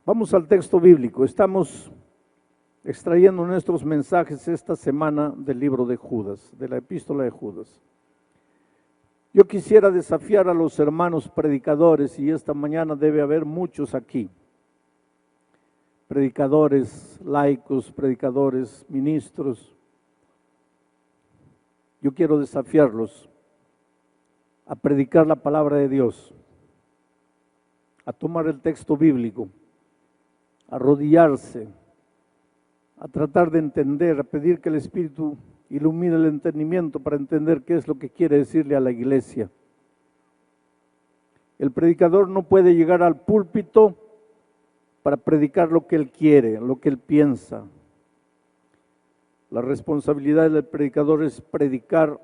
Vamos al texto bíblico. Estamos extrayendo nuestros mensajes esta semana del libro de Judas, de la epístola de Judas. Yo quisiera desafiar a los hermanos predicadores, y esta mañana debe haber muchos aquí, predicadores laicos, predicadores, ministros. Yo quiero desafiarlos a predicar la palabra de Dios, a tomar el texto bíblico, a arrodillarse, a tratar de entender, a pedir que el Espíritu ilumine el entendimiento para entender qué es lo que quiere decirle a la iglesia. El predicador no puede llegar al púlpito para predicar lo que él quiere, lo que él piensa. La responsabilidad del predicador es predicar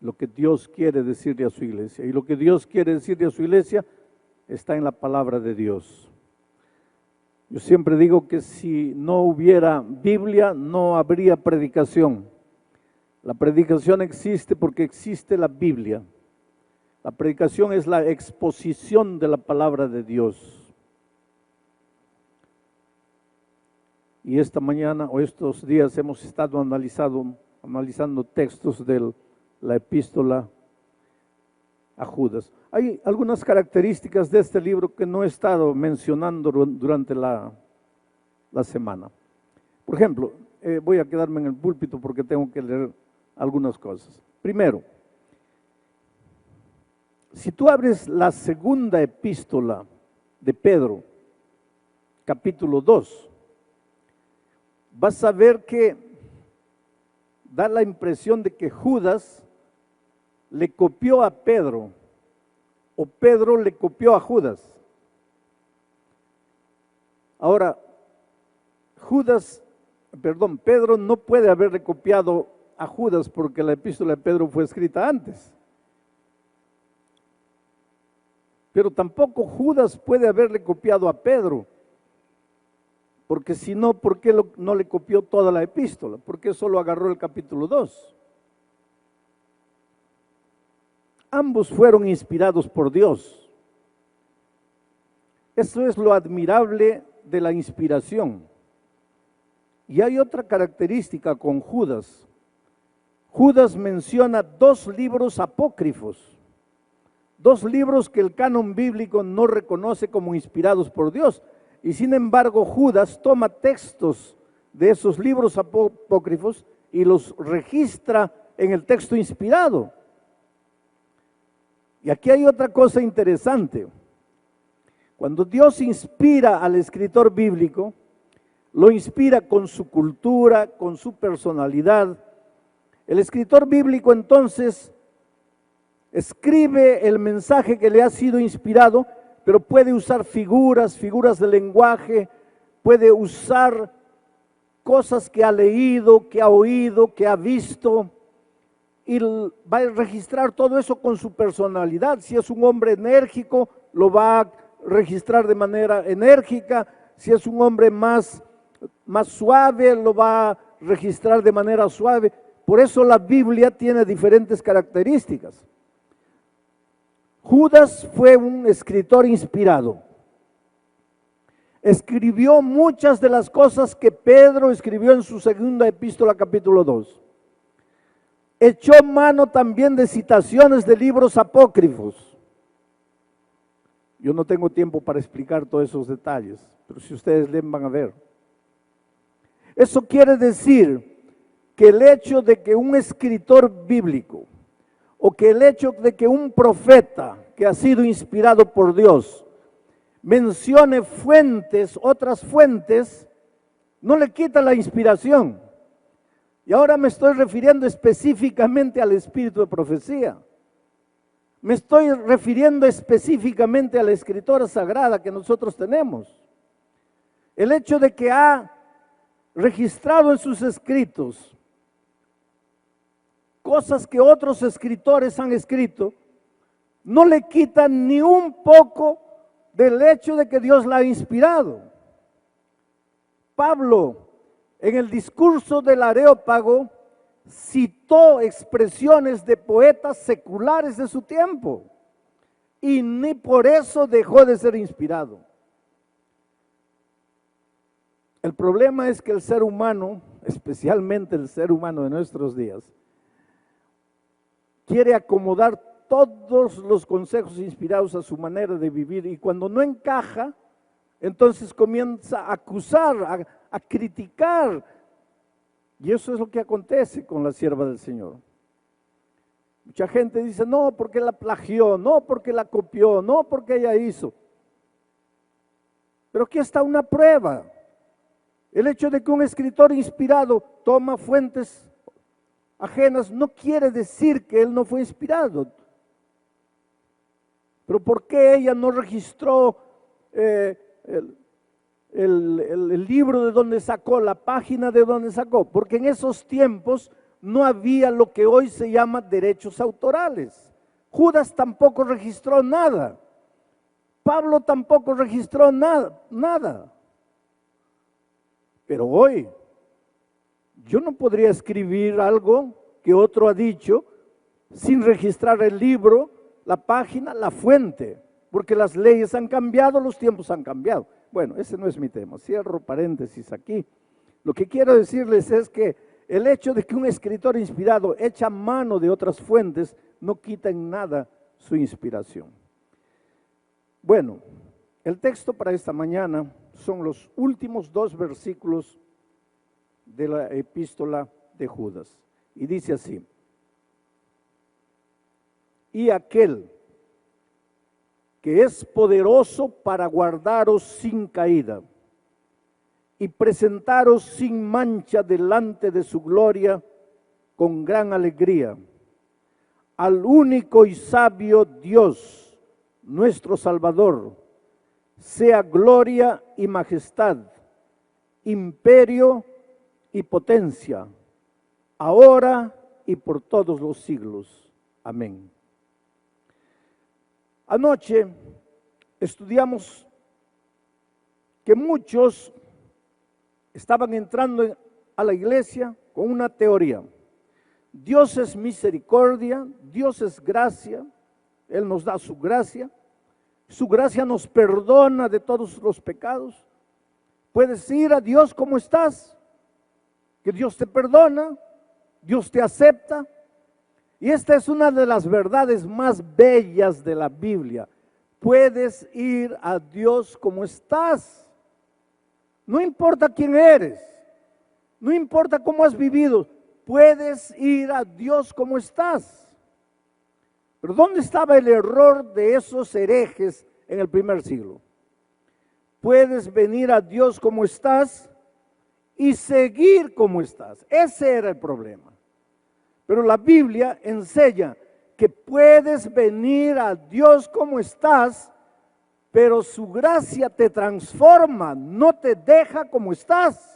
lo que Dios quiere decirle a su iglesia. Y lo que Dios quiere decirle a su iglesia está en la palabra de Dios. Yo siempre digo que si no hubiera Biblia, no habría predicación. La predicación existe porque existe la Biblia. La predicación es la exposición de la palabra de Dios. Y esta mañana o estos días hemos estado analizando textos de la epístola a Judas. Hay algunas características de este libro que no he estado mencionando durante la semana. Por ejemplo, voy a quedarme en el púlpito porque tengo que leer algunas cosas. Primero, si tú abres la segunda epístola de Pedro, capítulo 2, vas a ver que da la impresión de que Judas le copió a Pedro, o Pedro le copió a Judas. Ahora, Pedro no puede haberle copiado a Judas porque la epístola de Pedro fue escrita antes. Pero tampoco Judas puede haberle copiado a Pedro, porque si no, ¿por qué no le copió toda la epístola? ¿Por qué solo agarró el capítulo 2? Ambos fueron inspirados por Dios. Eso es lo admirable de la inspiración. Y hay otra característica con Judas. Judas menciona 2 libros apócrifos, 2 libros que el canon bíblico no reconoce como inspirados por Dios. Y sin embargo, Judas toma textos de esos libros apócrifos y los registra en el texto inspirado. Y aquí hay otra cosa interesante. Cuando Dios inspira al escritor bíblico, lo inspira con su cultura, con su personalidad. El escritor bíblico entonces escribe el mensaje que le ha sido inspirado, pero puede usar figuras de lenguaje, puede usar cosas que ha leído, que ha oído, que ha visto, y va a registrar todo eso con su personalidad. Si es un hombre enérgico, lo va a registrar de manera enérgica. Si es un hombre más suave, lo va a registrar de manera suave. Por eso la Biblia tiene diferentes características. Judas fue un escritor inspirado. Escribió muchas de las cosas que Pedro escribió en su segunda epístola, capítulo 2. Echó mano también de citaciones de libros apócrifos. Yo no tengo tiempo para explicar todos esos detalles, pero si ustedes leen van a ver. Eso quiere decir que el hecho de que un escritor bíblico o que el hecho de que un profeta que ha sido inspirado por Dios mencione fuentes, otras fuentes, no le quita la inspiración. Y ahora me estoy refiriendo específicamente al espíritu de profecía. Me estoy refiriendo específicamente a la escritura sagrada que nosotros tenemos. El hecho de que ha registrado en sus escritos cosas que otros escritores han escrito, no le quita ni un poco del hecho de que Dios la ha inspirado. Pablo, en el discurso del Areópago, citó expresiones de poetas seculares de su tiempo y ni por eso dejó de ser inspirado. El problema es que el ser humano, especialmente el ser humano de nuestros días, quiere acomodar todos los consejos inspirados a su manera de vivir, y cuando no encaja, entonces comienza a acusar, a criticar. Y eso es lo que acontece con la sierva del Señor. Mucha gente dice, no, porque la plagió, no, porque la copió, no, porque ella hizo. Pero aquí está una prueba. El hecho de que un escritor inspirado toma fuentes ajenas no quiere decir que él no fue inspirado. Pero ¿por qué ella no registró el libro de donde sacó, la página de donde sacó? Porque en esos tiempos no había lo que hoy se llama derechos autorales. Judas tampoco registró nada. Pablo tampoco registró nada. Pero hoy, yo no podría escribir algo que otro ha dicho sin registrar el libro, la página, la fuente, porque las leyes han cambiado, los tiempos han cambiado. Bueno, ese no es mi tema, cierro paréntesis aquí. Lo que quiero decirles es que el hecho de que un escritor inspirado echa mano de otras fuentes no quita en nada su inspiración. Bueno, el texto para esta mañana son los últimos 2 versículos de la epístola de Judas. Y dice así: y aquel que es poderoso para guardaros sin caída y presentaros sin mancha delante de su gloria con gran alegría, al único y sabio Dios, nuestro Salvador, sea gloria y majestad, imperio y potencia, ahora y por todos los siglos. Amén. Anoche estudiamos que muchos estaban entrando a la iglesia con una teoría. Dios es misericordia, Dios es gracia, Él nos da su gracia nos perdona de todos los pecados. Puedes ir a Dios como estás, que Dios te perdona, Dios te acepta. Y esta es una de las verdades más bellas de la Biblia. Puedes ir a Dios como estás. No importa quién eres, no importa cómo has vivido, puedes ir a Dios como estás. Pero ¿dónde estaba el error de esos herejes en el primer siglo? Puedes venir a Dios como estás y seguir como estás. Ese era el problema. Pero la Biblia enseña que puedes venir a Dios como estás, pero su gracia te transforma, no te deja como estás.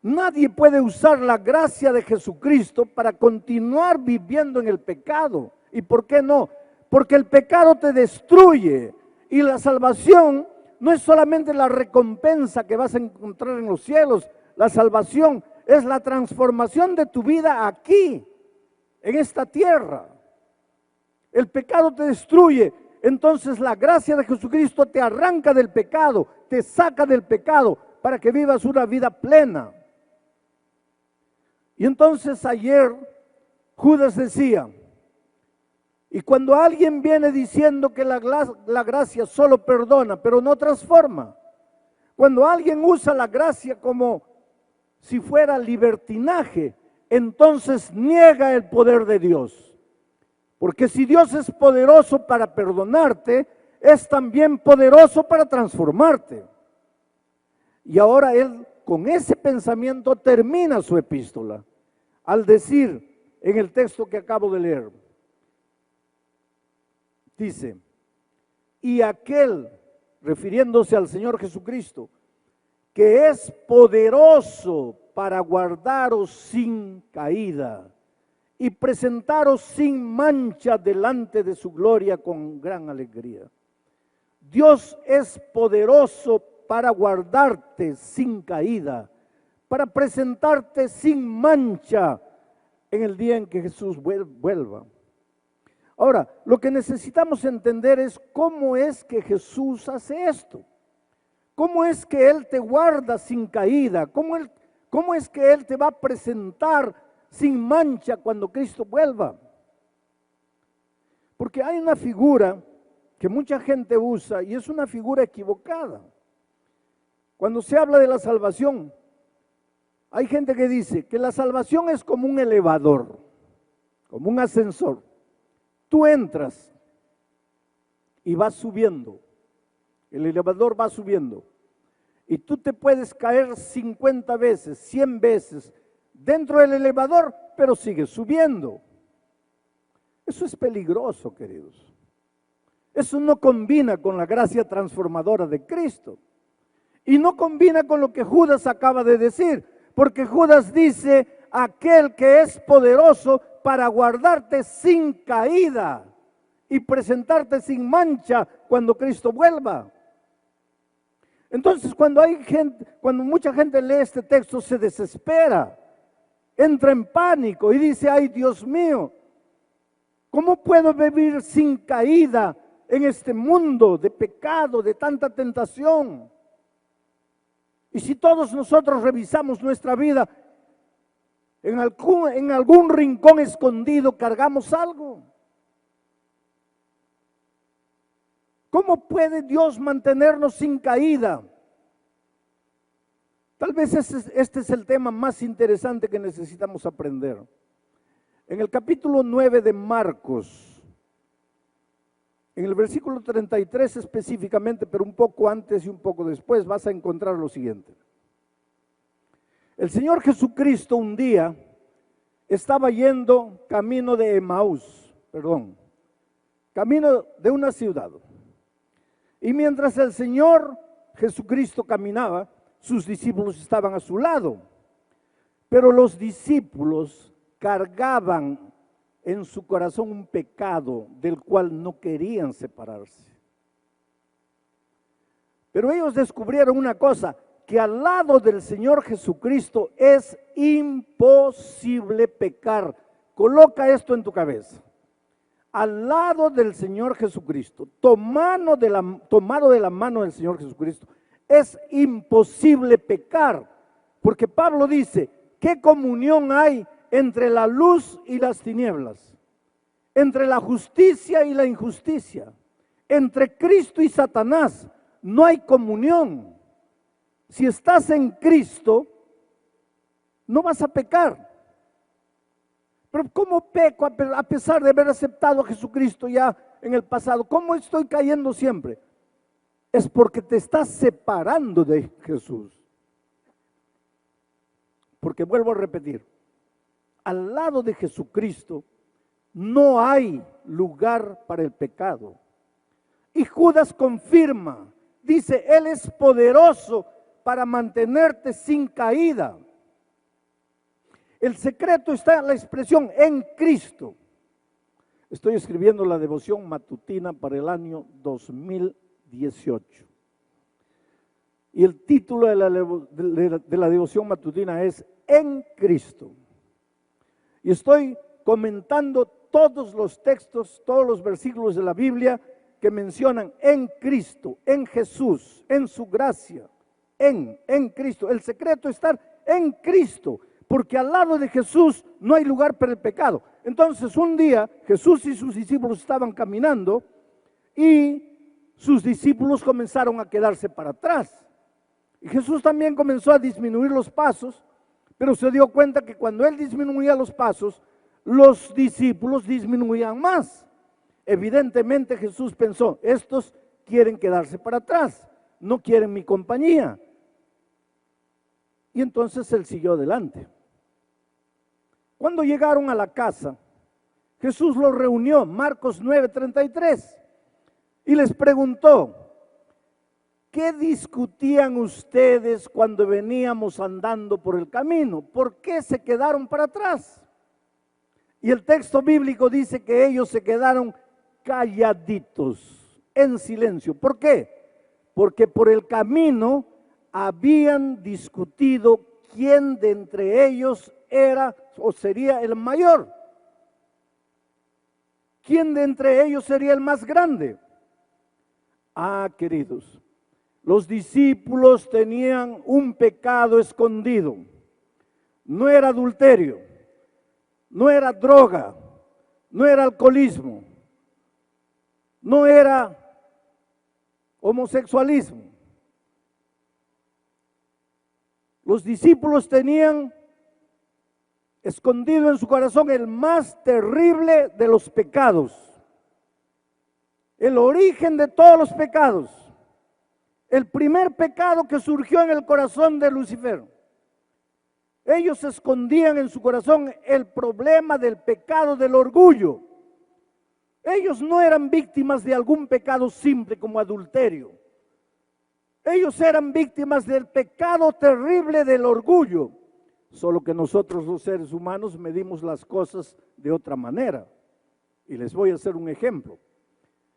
Nadie puede usar la gracia de Jesucristo para continuar viviendo en el pecado. ¿Y por qué no? Porque el pecado te destruye y la salvación no es solamente la recompensa que vas a encontrar en los cielos. La salvación es la transformación de tu vida aquí, en esta tierra. El pecado te destruye, entonces la gracia de Jesucristo te arranca del pecado, te saca del pecado para que vivas una vida plena. Y entonces ayer Judas decía, y cuando alguien viene diciendo que la gracia solo perdona, pero no transforma, cuando alguien usa la gracia como si fuera libertinaje, entonces niega el poder de Dios. Porque si Dios es poderoso para perdonarte, es también poderoso para transformarte. Y ahora él con ese pensamiento termina su epístola, al decir en el texto que acabo de leer, dice, y aquel, refiriéndose al Señor Jesucristo, que es poderoso para guardaros sin caída y presentaros sin mancha delante de su gloria con gran alegría. Dios es poderoso para guardarte sin caída, para presentarte sin mancha en el día en que Jesús vuelva. Ahora, lo que necesitamos entender es cómo es que Jesús hace esto. ¿cómo es que Él te guarda sin caída? ¿Cómo es que Él te va a presentar sin mancha cuando Cristo vuelva? Porque hay una figura que mucha gente usa y es una figura equivocada. Cuando se habla de la salvación, hay gente que dice que la salvación es como un elevador, como un ascensor. Tú entras y vas subiendo, el elevador va subiendo, y tú te puedes caer 50 veces, 100 veces dentro del elevador, pero sigues subiendo. Eso es peligroso, queridos. Eso no combina con la gracia transformadora de Cristo. Y no combina con lo que Judas acaba de decir, porque Judas dice, aquel que es poderoso para guardarte sin caída y presentarte sin mancha cuando Cristo vuelva. Entonces, cuando mucha gente lee este texto, se desespera, entra en pánico y dice, ay Dios mío, ¿cómo puedo vivir sin caída en este mundo de pecado, de tanta tentación? Y si todos nosotros revisamos nuestra vida, en algún rincón escondido cargamos algo. ¿Cómo puede Dios mantenernos sin caída? Tal vez este es el tema más interesante que necesitamos aprender. En el capítulo 9 de Marcos, en el versículo 33 específicamente, pero un poco antes y un poco después, vas a encontrar lo siguiente. El Señor Jesucristo un día estaba yendo camino de Emaús, camino de una ciudad. Y mientras el Señor Jesucristo caminaba, sus discípulos estaban a su lado. Pero los discípulos cargaban en su corazón un pecado del cual no querían separarse. Pero ellos descubrieron una cosa, que al lado del Señor Jesucristo es imposible pecar. Coloca esto en tu cabeza. Al lado del Señor Jesucristo, tomado de la mano del Señor Jesucristo, es imposible pecar. Porque Pablo dice, ¿qué comunión hay entre la luz y las tinieblas? Entre la justicia y la injusticia. Entre Cristo y Satanás no hay comunión. Si estás en Cristo, no vas a pecar. Pero ¿cómo peco a pesar de haber aceptado a Jesucristo ya en el pasado? ¿Cómo estoy cayendo siempre? Es porque te estás separando de Jesús. Porque vuelvo a repetir, al lado de Jesucristo no hay lugar para el pecado. Y Judas confirma, dice, Él es poderoso para mantenerte sin caída. El secreto está en la expresión en Cristo. Estoy escribiendo la devoción matutina para el año 2018. Y el título de la devoción matutina es En Cristo. Y estoy comentando todos los textos, todos los versículos de la Biblia que mencionan en Cristo, en Jesús, en su gracia, en Cristo. El secreto está en Cristo. Porque al lado de Jesús no hay lugar para el pecado. Entonces un día Jesús y sus discípulos estaban caminando y sus discípulos comenzaron a quedarse para atrás. Y Jesús también comenzó a disminuir los pasos, pero se dio cuenta que cuando Él disminuía los pasos, los discípulos disminuían más. Evidentemente Jesús pensó, estos quieren quedarse para atrás, no quieren mi compañía. Y entonces Él siguió adelante. Cuando llegaron a la casa, Jesús los reunió, Marcos 9:33, y les preguntó, ¿qué discutían ustedes cuando veníamos andando por el camino? ¿Por qué se quedaron para atrás? Y el texto bíblico dice que ellos se quedaron calladitos, en silencio. ¿Por qué? Porque por el camino habían discutido quién de entre ellos era o sería el mayor. ¿Quién de entre ellos sería el más grande? Ah, queridos, Los discípulos tenían un pecado escondido. No era adulterio, no era droga, no era alcoholismo, no era homosexualismo. Los discípulos tenían escondido en su corazón el más terrible de los pecados, el origen de todos los pecados, el primer pecado que surgió en el corazón de Lucifer. Ellos escondían en su corazón el problema del pecado del orgullo. Ellos no eran víctimas de algún pecado simple como adulterio. Ellos eran víctimas del pecado terrible del orgullo. Solo que nosotros los seres humanos medimos las cosas de otra manera. Y les voy a hacer un ejemplo.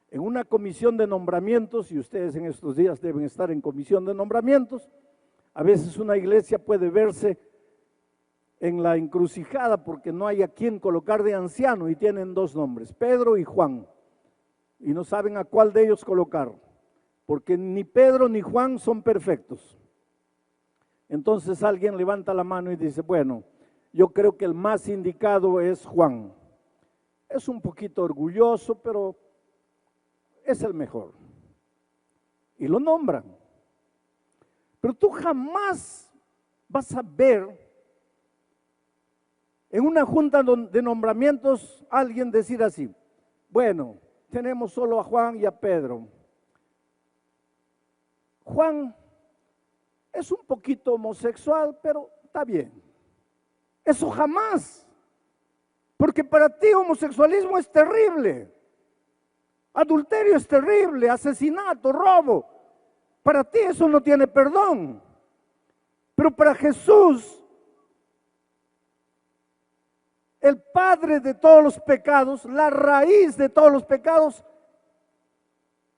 En una comisión de nombramientos, y ustedes en estos días deben estar en comisión de nombramientos, a veces una iglesia puede verse en la encrucijada porque no hay a quién colocar de anciano y tienen dos nombres, Pedro y Juan, y no saben a cuál de ellos colocar, porque ni Pedro ni Juan son perfectos. Entonces alguien levanta la mano y dice, bueno, yo creo que el más indicado es Juan. Es un poquito orgulloso, pero es el mejor. Y lo nombran. Pero tú jamás vas a ver en una junta de nombramientos alguien decir así, bueno, tenemos solo a Juan y a Pedro. Juan es un poquito homosexual, pero está bien. Eso jamás. Porque para ti homosexualismo es terrible. Adulterio es terrible, asesinato, robo. Para ti eso no tiene perdón. Pero para Jesús, el padre de todos los pecados, la raíz de todos los pecados,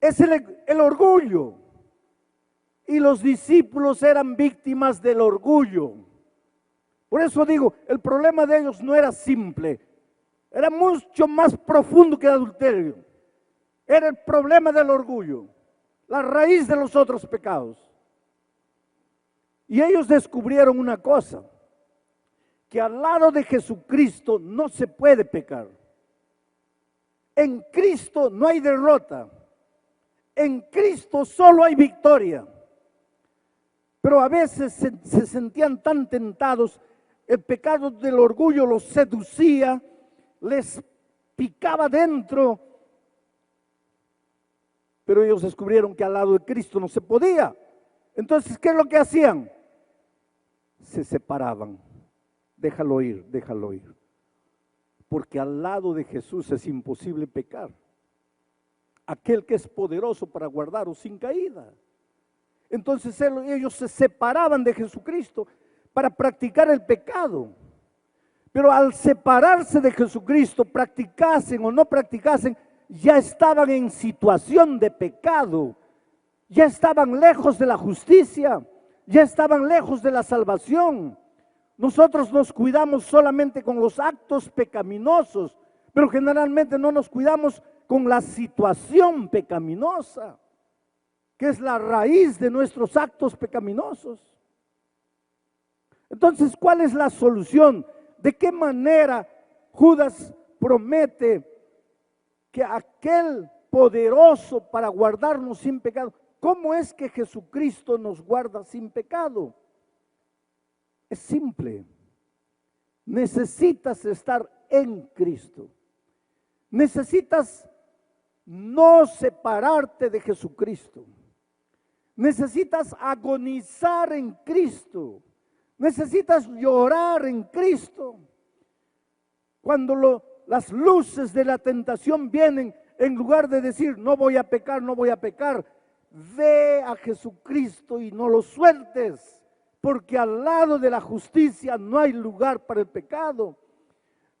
es el orgullo. Y los discípulos eran víctimas del orgullo. Por eso digo, el problema de ellos no era simple, era mucho más profundo que el adulterio. Era el problema del orgullo, la raíz de los otros pecados. Y ellos descubrieron una cosa, que al lado de Jesucristo no se puede pecar. En Cristo no hay derrota. En Cristo solo hay victoria. Pero a veces se sentían tan tentados, el pecado del orgullo los seducía, les picaba dentro. Pero ellos descubrieron que al lado de Cristo no se podía. Entonces, ¿qué es lo que hacían? Se separaban. Déjalo ir, déjalo ir. Porque al lado de Jesús es imposible pecar. Aquel que es poderoso para guardaros sin caída. Entonces ellos se separaban de Jesucristo para practicar el pecado. Pero al separarse de Jesucristo, practicasen o no practicasen, ya estaban en situación de pecado. Ya estaban lejos de la justicia. Ya estaban lejos de la salvación. Nosotros nos cuidamos solamente con los actos pecaminosos, pero generalmente no nos cuidamos con la situación pecaminosa, que es la raíz de nuestros actos pecaminosos. Entonces, ¿cuál es la solución? ¿De qué manera Judas promete que aquel poderoso para guardarnos sin pecado? ¿Cómo es que Jesucristo nos guarda sin pecado? Es simple. Necesitas estar en Cristo. Necesitas no separarte de Jesucristo. Necesitas agonizar en Cristo. Necesitas llorar en Cristo. Cuando las luces de la tentación vienen, en lugar de decir, no voy a pecar, no voy a pecar, ve a Jesucristo y no lo sueltes. Porque al lado de la justicia no hay lugar para el pecado.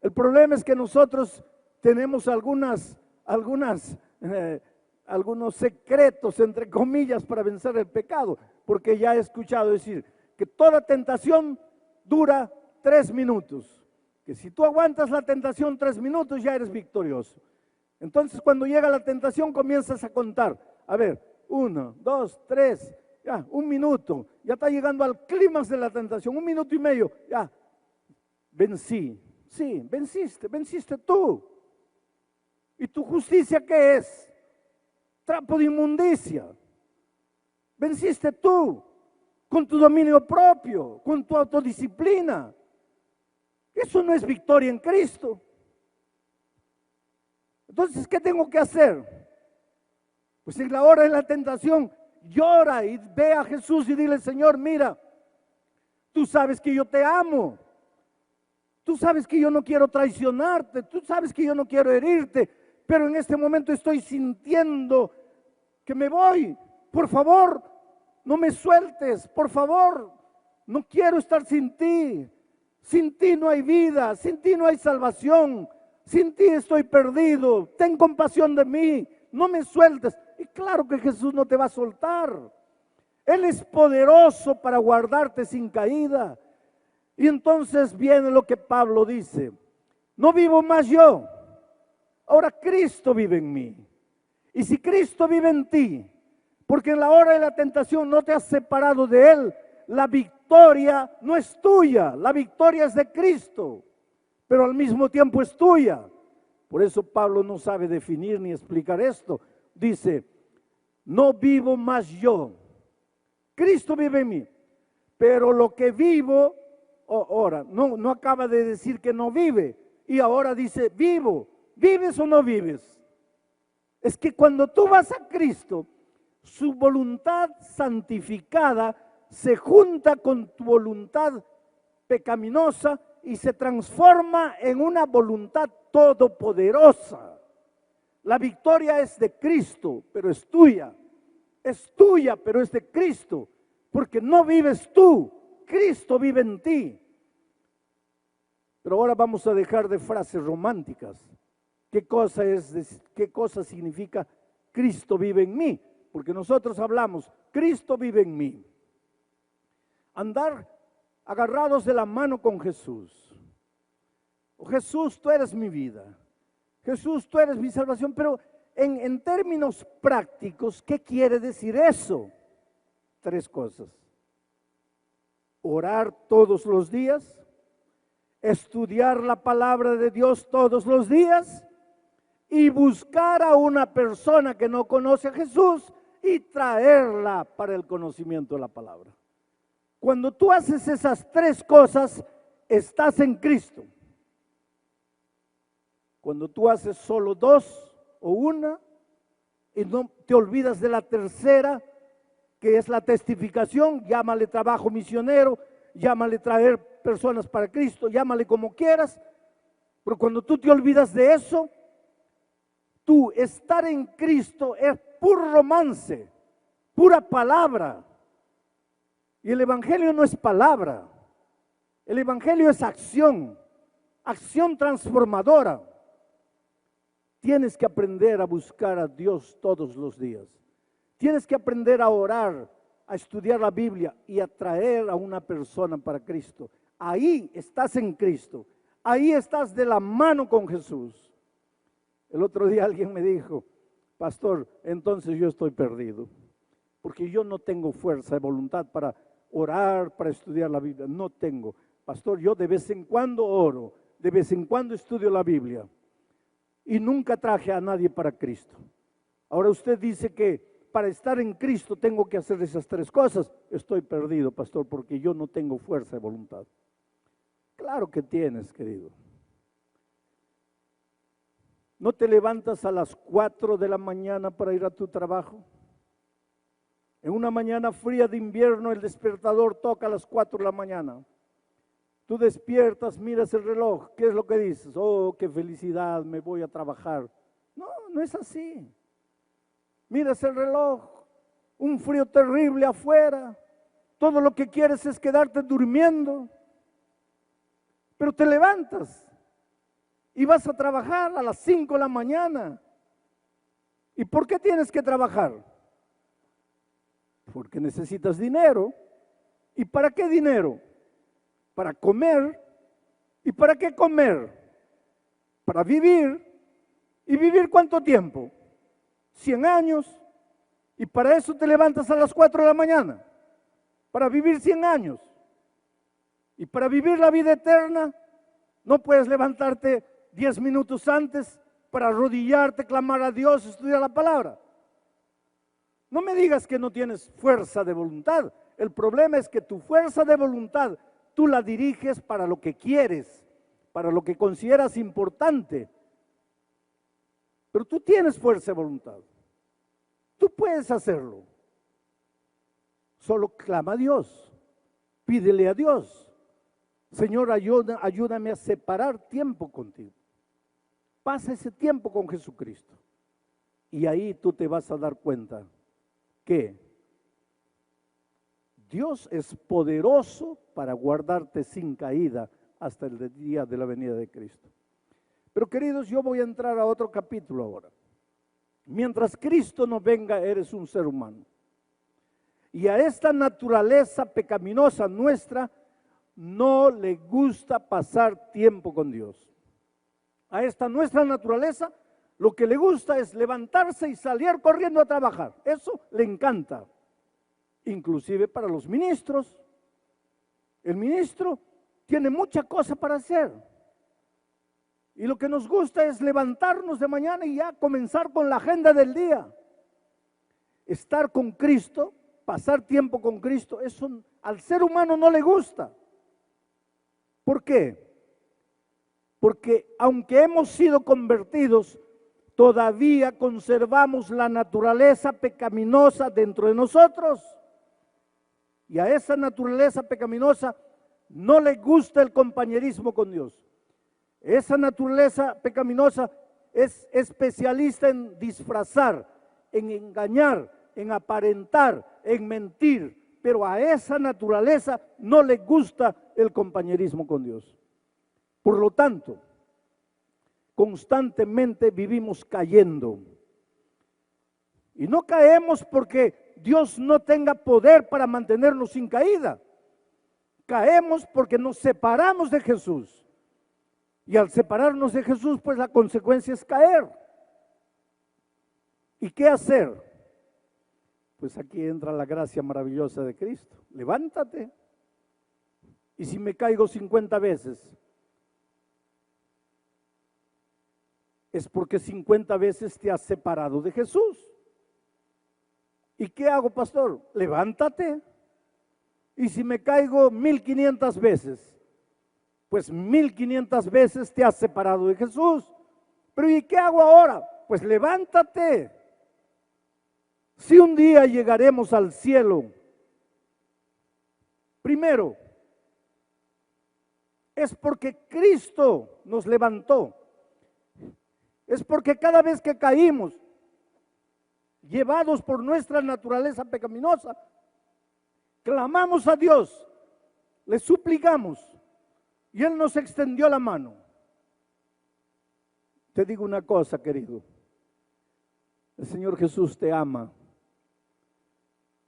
El problema es que nosotros tenemos algunos secretos, entre comillas, para vencer el pecado. Porque ya he escuchado decir que toda tentación dura 3 minutos. Que si tú aguantas la tentación 3 minutos ya eres victorioso. Entonces cuando llega la tentación comienzas a contar. A ver, 1, 2, 3, ya, 1 minuto. Ya está llegando al clímax de la tentación, 1 minuto y medio, ya, vencí. Sí, venciste tú. ¿Y tu justicia qué es? Trapo de inmundicia. Venciste tú con tu dominio propio, con tu autodisciplina. Eso no es victoria en Cristo. Entonces, ¿qué tengo que hacer? Pues en la hora de la tentación, llora y ve a Jesús y dile: Señor, mira, tú sabes que yo te amo. Tú sabes que yo no quiero traicionarte. Tú sabes que yo no quiero herirte. Pero en este momento estoy sintiendo que me voy. Por favor, no me sueltes. Por favor, no quiero estar sin ti. Sin ti no hay vida. Sin ti no hay salvación. Sin ti estoy perdido. Ten compasión de mí. No me sueltes. Y claro que Jesús no te va a soltar. Él es poderoso para guardarte sin caída. Y entonces viene lo que Pablo dice: no vivo más yo, ahora Cristo vive en mí. Y si Cristo vive en ti, porque en la hora de la tentación no te has separado de Él, la victoria no es tuya, la victoria es de Cristo, pero al mismo tiempo es tuya. Por eso Pablo no sabe definir ni explicar esto. Dice: no vivo más yo, Cristo vive en mí, pero lo que vivo, ahora, no acaba de decir que no vive, y ahora dice vivo. ¿Vives o no vives? Es que cuando tú vas a Cristo, su voluntad santificada se junta con tu voluntad pecaminosa y se transforma en una voluntad todopoderosa. La victoria es de Cristo, pero es tuya. Es tuya, pero es de Cristo, porque no vives tú, Cristo vive en ti. Pero ahora vamos a dejar de frases románticas. ¿Qué cosa significa Cristo vive en mí? Porque nosotros hablamos, Cristo vive en mí. Andar agarrados de la mano con Jesús. Oh, Jesús, tú eres mi vida. Jesús, tú eres mi salvación. Pero en términos prácticos, ¿qué quiere decir eso? 3 cosas. Orar todos los días, estudiar la palabra de Dios todos los días y buscar a una persona que no conoce a Jesús y traerla para el conocimiento de la palabra. Cuando tú haces esas 3 cosas, estás en Cristo. Cuando tú haces solo 2 o 1 y no te olvidas de la tercera, que es la testificación, llámale trabajo misionero, llámale traer personas para Cristo, llámale como quieras, pero cuando tú te olvidas de eso, tú estar en Cristo es puro romance, pura palabra. Y el Evangelio no es palabra, el Evangelio es acción, acción transformadora. Tienes que aprender a buscar a Dios todos los días. Tienes que aprender a orar, a estudiar la Biblia y a traer a una persona para Cristo. Ahí estás en Cristo, ahí estás de la mano con Jesús. El otro día alguien me dijo: pastor, entonces yo estoy perdido, porque yo no tengo fuerza de voluntad para orar, para estudiar la Biblia. No tengo. Pastor, yo de vez en cuando oro, de vez en cuando estudio la Biblia y nunca traje a nadie para Cristo. Ahora usted dice que para estar en Cristo tengo que hacer esas 3 cosas. Estoy perdido, pastor, porque yo no tengo fuerza de voluntad. Claro que tienes, querido. ¿No te levantas a las 4 de la mañana para ir a tu trabajo? En una mañana fría de invierno el despertador toca a las 4 de la mañana. Tú despiertas, miras el reloj. ¿Qué es lo que dices? Oh, qué felicidad, me voy a trabajar. No, no es así. Miras el reloj, un frío terrible afuera, todo lo que quieres es quedarte durmiendo, pero te levantas y vas a trabajar a las 5 de la mañana. ¿Y por qué tienes que trabajar? Porque necesitas dinero. ¿Y para qué dinero? Para comer. ¿Y para qué comer? Para vivir. ¿Y vivir cuánto tiempo? 100 años. Y para eso te levantas a las 4 de la mañana, para vivir 100 años. Y para vivir la vida eterna, no puedes levantarte 10 minutos antes para arrodillarte, clamar a Dios, estudiar la palabra. No me digas que no tienes fuerza de voluntad. El problema es que tu fuerza de voluntad tú la diriges para lo que quieres, para lo que consideras importante. Pero tú tienes fuerza de voluntad. Tú puedes hacerlo. Solo clama a Dios. Pídele a Dios. Señor, ayúdame a separar tiempo contigo. Pasa ese tiempo con Jesucristo. Y ahí tú te vas a dar cuenta que Dios es poderoso para guardarte sin caída hasta el día de la venida de Cristo. Pero queridos, yo voy a entrar a otro capítulo ahora. Mientras Cristo no venga, eres un ser humano. Y a esta naturaleza pecaminosa nuestra no le gusta pasar tiempo con Dios. A esta nuestra naturaleza lo que le gusta es levantarse y salir corriendo a trabajar. Eso le encanta. Inclusive para los ministros. El ministro tiene mucha cosa para hacer. Y lo que nos gusta es levantarnos de mañana y ya comenzar con la agenda del día. Estar con Cristo, pasar tiempo con Cristo, eso al ser humano no le gusta. ¿Por qué? Porque aunque hemos sido convertidos, todavía conservamos la naturaleza pecaminosa dentro de nosotros. Y a esa naturaleza pecaminosa no le gusta el compañerismo con Dios. Esa naturaleza pecaminosa es especialista en disfrazar, en engañar, en aparentar, en mentir. Pero a esa naturaleza no le gusta el compañerismo con Dios. Por lo tanto, constantemente vivimos cayendo. Y no caemos porque Dios no tenga poder para mantenernos sin caída. Caemos porque nos separamos de Jesús. Y al separarnos de Jesús, pues la consecuencia es caer. ¿Y qué hacer? Pues aquí entra la gracia maravillosa de Cristo. Levántate. Y si me caigo 50 veces, es porque 50 veces te has separado de Jesús. ¿Y qué hago, pastor? Levántate. Y si me caigo 1500 veces, pues 1500 veces te has separado de Jesús. Pero ¿y qué hago ahora? Pues levántate. Si un día llegaremos al cielo, primero, es porque Cristo nos levantó. Es porque cada vez que caímos, llevados por nuestra naturaleza pecaminosa, clamamos a Dios, le suplicamos y Él nos extendió la mano. Te digo una cosa, querido, el Señor Jesús te ama.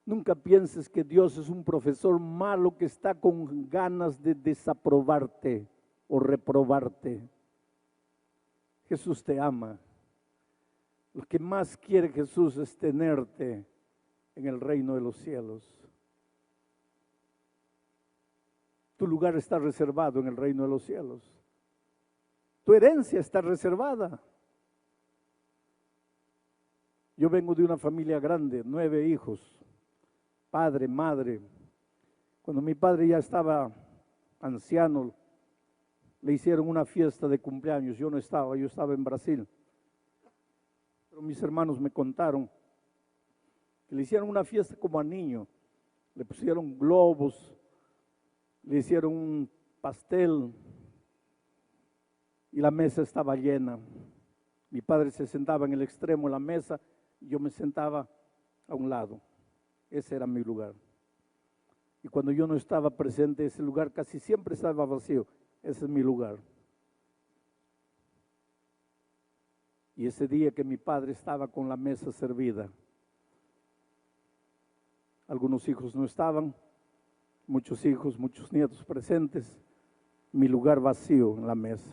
Nunca pienses que Dios es un profesor malo que está con ganas de desaprobarte o reprobarte. Jesús te ama. Lo que más quiere Jesús es tenerte en el reino de los cielos. Tu lugar está reservado en el reino de los cielos. Tu herencia está reservada. Yo vengo de una familia grande, 9 hijos. Padre, madre. Cuando mi padre ya estaba anciano, le hicieron una fiesta de cumpleaños. Yo no estaba, yo estaba en Brasil. Pero mis hermanos me contaron que le hicieron una fiesta como a niño. Le pusieron globos, le hicieron un pastel y la mesa estaba llena. Mi padre se sentaba en el extremo de la mesa y yo me sentaba a un lado. Ese era mi lugar. Y cuando yo no estaba presente, ese lugar casi siempre estaba vacío. Ese es mi lugar. Y ese día que mi padre estaba con la mesa servida, algunos hijos no estaban, muchos hijos, muchos nietos presentes, mi lugar vacío en la mesa.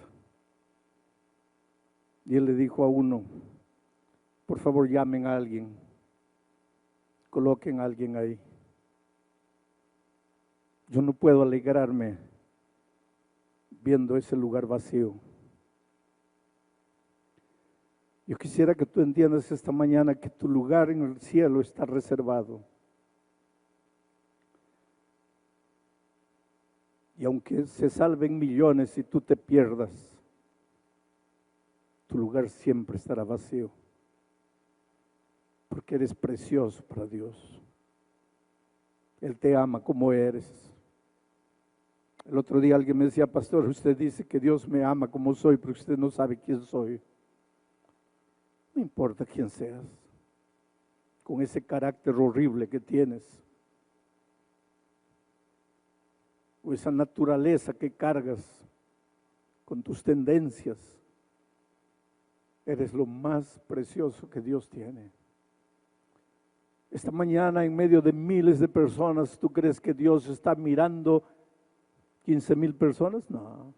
Y él le dijo a uno, por favor llamen a alguien. coloquen a alguien ahí. Yo no puedo alegrarme viendo ese lugar vacío. Yo quisiera que tú entiendas esta mañana que tu lugar en el cielo está reservado. Y aunque se salven millones y tú te pierdas, tu lugar siempre estará vacío. Porque eres precioso para Dios. Él te ama como eres. El otro día alguien me decía, pastor, usted dice que Dios me ama como soy, pero usted no sabe quién soy. No importa quién seas, con ese carácter horrible que tienes, o esa naturaleza que cargas con tus tendencias, eres lo más precioso que Dios tiene. Esta mañana, en medio de miles de personas, ¿tú crees que Dios está mirando 15,000 personas? No.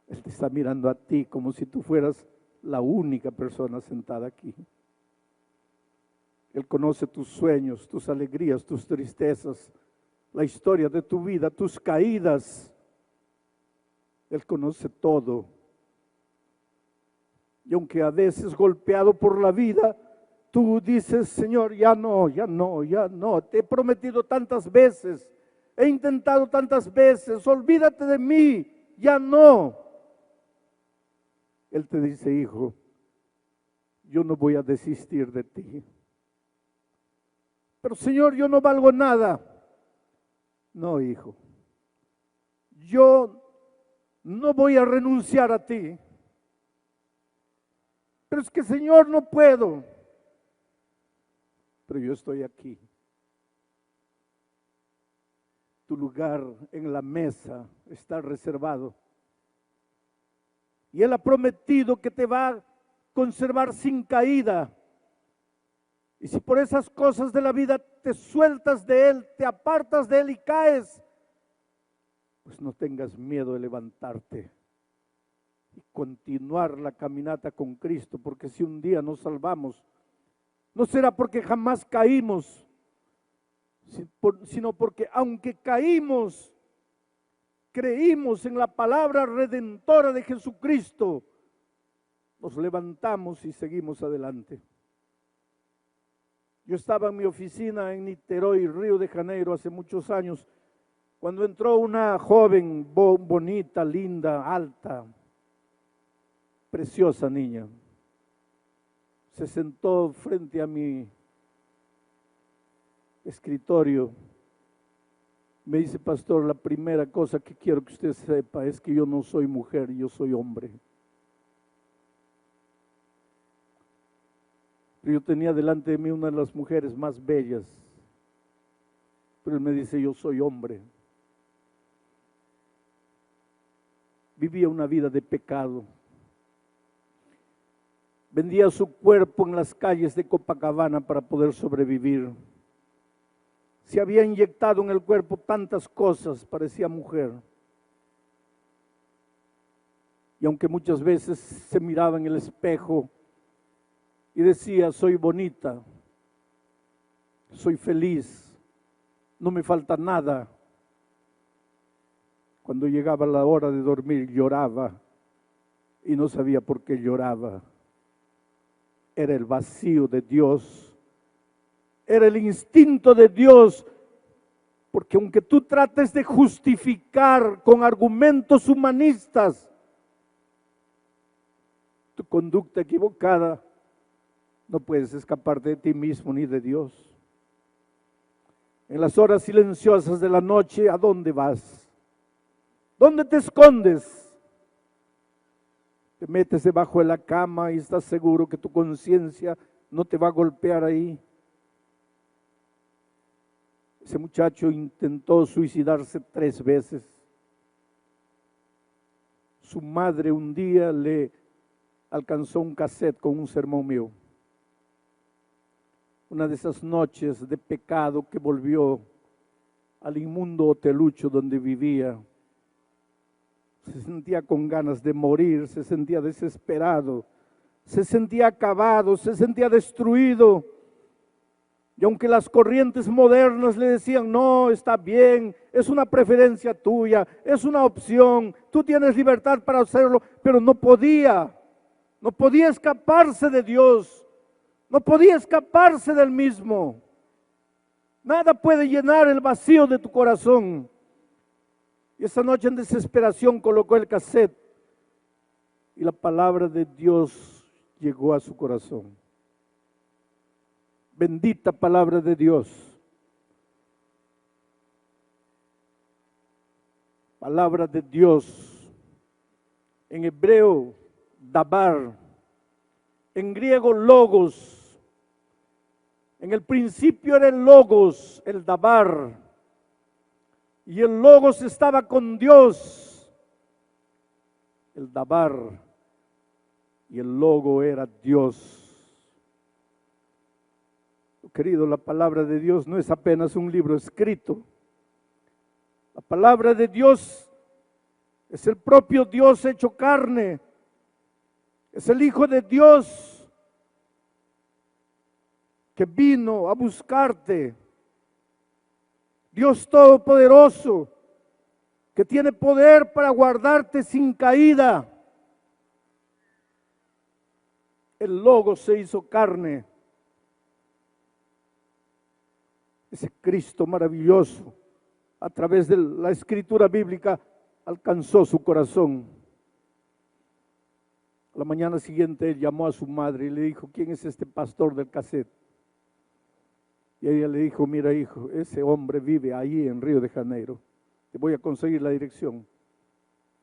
Él te está mirando a ti como si tú fueras la única persona sentada aquí. Él conoce tus sueños, tus alegrías, tus tristezas, la historia de tu vida, tus caídas. Él conoce todo. Y aunque a veces golpeado por la vida, tú dices, Señor, ya no. Te he prometido tantas veces, he intentado tantas veces, olvídate de mí, ya no. Él te dice, hijo, yo no voy a desistir de ti. Pero Señor, yo no valgo nada. No, hijo, yo no voy a renunciar a ti. Pero es que Señor, no puedo. Pero yo estoy aquí. Tu lugar en la mesa está reservado. Y Él ha prometido que te va a conservar sin caída. Y si por esas cosas de la vida te sueltas de Él, te apartas de Él y caes, pues no tengas miedo de levantarte y continuar la caminata con Cristo, porque si un día nos salvamos, no será porque jamás caímos, sino porque aunque caímos, creímos en la palabra redentora de Jesucristo, nos levantamos y seguimos adelante. Yo estaba en mi oficina en Niterói, Río de Janeiro, hace muchos años, cuando entró una joven bonita, linda, alta, preciosa niña. Se sentó frente a mi escritorio. Me dice, pastor, la primera cosa que quiero que usted sepa es que yo no soy mujer, yo soy hombre. Pero yo tenía delante de mí una de las mujeres más bellas. Pero él me dice, yo soy hombre. Vivía una vida de pecado. Vendía su cuerpo en las calles de Copacabana para poder sobrevivir. Se había inyectado en el cuerpo tantas cosas, parecía mujer. Y aunque muchas veces se miraba en el espejo y decía, soy bonita, soy feliz, no me falta nada. Cuando llegaba la hora de dormir lloraba y no sabía por qué lloraba. Era el vacío de Dios, era el instinto de Dios, porque aunque tú trates de justificar con argumentos humanistas tu conducta equivocada, no puedes escaparte de ti mismo ni de Dios. En las horas silenciosas de la noche, ¿a dónde vas? ¿Dónde te escondes? Te metes debajo de la cama y estás seguro que tu conciencia no te va a golpear ahí. Ese muchacho intentó suicidarse 3 veces. Su madre un día le alcanzó un cassette con un sermón mío. Una de esas noches de pecado que volvió al inmundo hotelucho donde vivía. Se sentía con ganas de morir, se sentía desesperado, se sentía acabado, se sentía destruido. Y aunque las corrientes modernas le decían, no, está bien, es una preferencia tuya, es una opción, tú tienes libertad para hacerlo, pero no podía escaparse de Dios, no podía escaparse del mismo. Nada puede llenar el vacío de tu corazón. Y esa noche en desesperación colocó el cassette y la palabra de Dios llegó a su corazón. Bendita palabra de Dios. Palabra de Dios. En hebreo, dabar. En griego, logos. En el principio era el logos, el dabar. Y el logos estaba con Dios. El dabar. Y el logo era Dios. Querido, la palabra de Dios no es apenas un libro escrito. La palabra de Dios es el propio Dios hecho carne. Es el Hijo de Dios que vino a buscarte. Dios Todopoderoso, que tiene poder para guardarte sin caída. El Logo se hizo carne. Ese Cristo maravilloso, a través de la escritura bíblica, alcanzó su corazón. La mañana siguiente él llamó a su madre y le dijo, ¿quién es este pastor del cassette? Y ella le dijo, mira hijo, ese hombre vive ahí en Río de Janeiro, te voy a conseguir la dirección.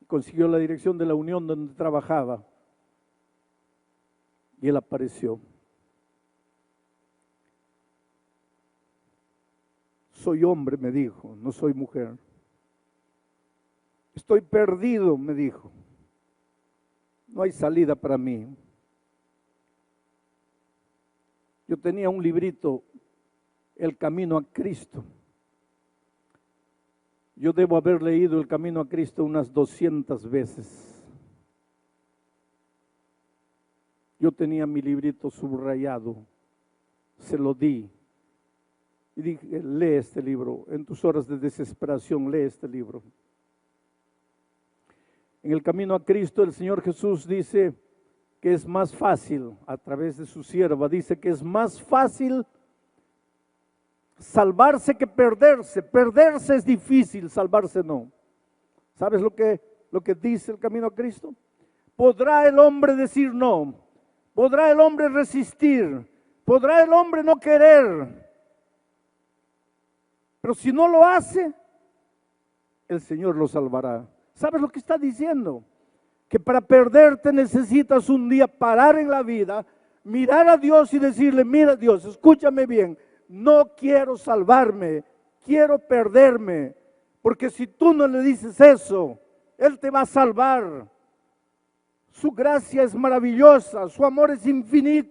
Consiguió la dirección de la unión donde trabajaba y él apareció. Soy hombre, me dijo, no soy mujer. Estoy perdido, me dijo. No hay salida para mí. Yo tenía un librito, El Camino a Cristo. Yo debo haber leído El Camino a Cristo unas 200 veces. Yo tenía mi librito subrayado, se lo di. Y dije, lee este libro, en tus horas de desesperación, lee este libro. En El Camino a Cristo, el Señor Jesús dice que es más fácil, a través de su sierva, dice que es más fácil salvarse que perderse. Perderse es difícil, salvarse no. ¿Sabes lo que dice El Camino a Cristo? ¿Podrá el hombre decir no? ¿Podrá el hombre resistir? ¿Podrá el hombre no querer? Pero si no lo hace, el Señor lo salvará. ¿Sabes lo que está diciendo? Que para perderte necesitas un día parar en la vida, mirar a Dios y decirle, mira Dios, escúchame bien, no quiero salvarme, quiero perderme. Porque si tú no le dices eso, Él te va a salvar. Su gracia es maravillosa, su amor es infinito.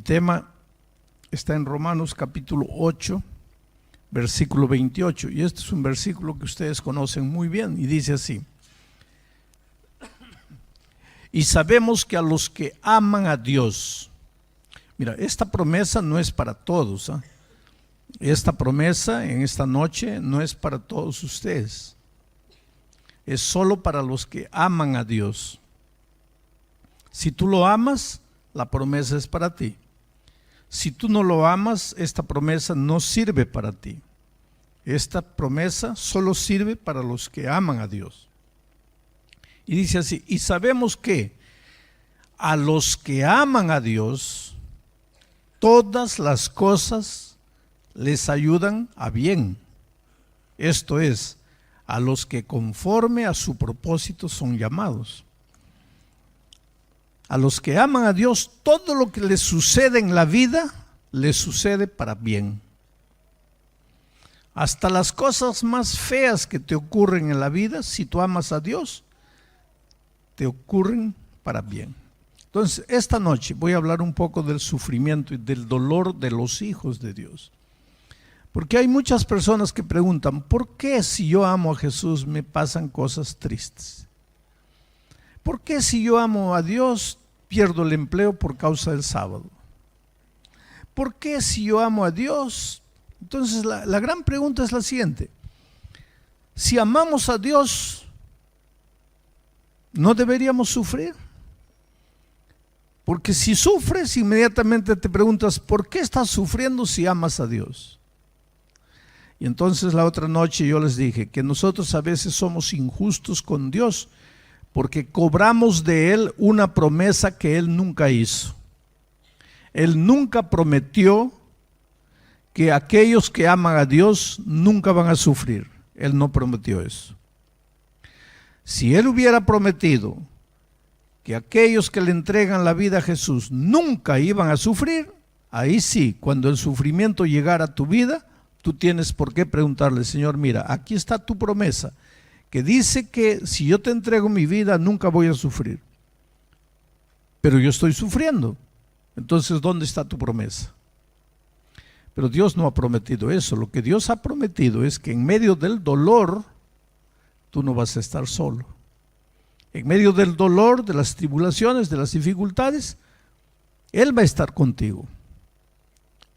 tema está en Romanos capítulo 8, versículo 28. Y este es un versículo que ustedes conocen muy bien y dice así: y sabemos que a los que aman a Dios. Mira, esta promesa no es para todos, ¿eh? Esta promesa en esta noche no es para todos ustedes. Es solo para los que aman a Dios. Si tú lo amas, la promesa es para ti. Si tú no lo amas, esta promesa no sirve para ti. Esta promesa solo sirve para los que aman a Dios. Y dice así: y sabemos que a los que aman a Dios, todas las cosas les ayudan a bien. Esto es, a los que conforme a su propósito son llamados. A los que aman a Dios, todo lo que les sucede en la vida, les sucede para bien. Hasta las cosas más feas que te ocurren en la vida, si tú amas a Dios, te ocurren para bien. Entonces, esta noche voy a hablar un poco del sufrimiento y del dolor de los hijos de Dios. Porque hay muchas personas que preguntan: ¿por qué si yo amo a Jesús me pasan cosas tristes? ¿Por qué si yo amo a Dios pierdo el empleo por causa del sábado? ¿Por qué si yo amo a Dios? Entonces la gran pregunta es la siguiente: si amamos a Dios, ¿no deberíamos sufrir? Porque si sufres, inmediatamente te preguntas: ¿por qué estás sufriendo si amas a Dios? Y entonces la otra noche yo les dije que nosotros a veces somos injustos con Dios porque cobramos de Él una promesa que Él nunca hizo. Él nunca prometió que aquellos que aman a Dios nunca van a sufrir. Él no prometió eso. Si Él hubiera prometido que aquellos que le entregan la vida a Jesús nunca iban a sufrir, ahí sí, cuando el sufrimiento llegara a tu vida, tú tienes por qué preguntarle: Señor, mira, aquí está tu promesa, que dice que si yo te entrego mi vida nunca voy a sufrir, pero yo estoy sufriendo. Entonces, ¿dónde está tu promesa? Pero Dios no ha prometido eso. Lo que Dios ha prometido es que en medio del dolor tú no vas a estar solo. En medio del dolor, de las tribulaciones, de las dificultades, Él va a estar contigo.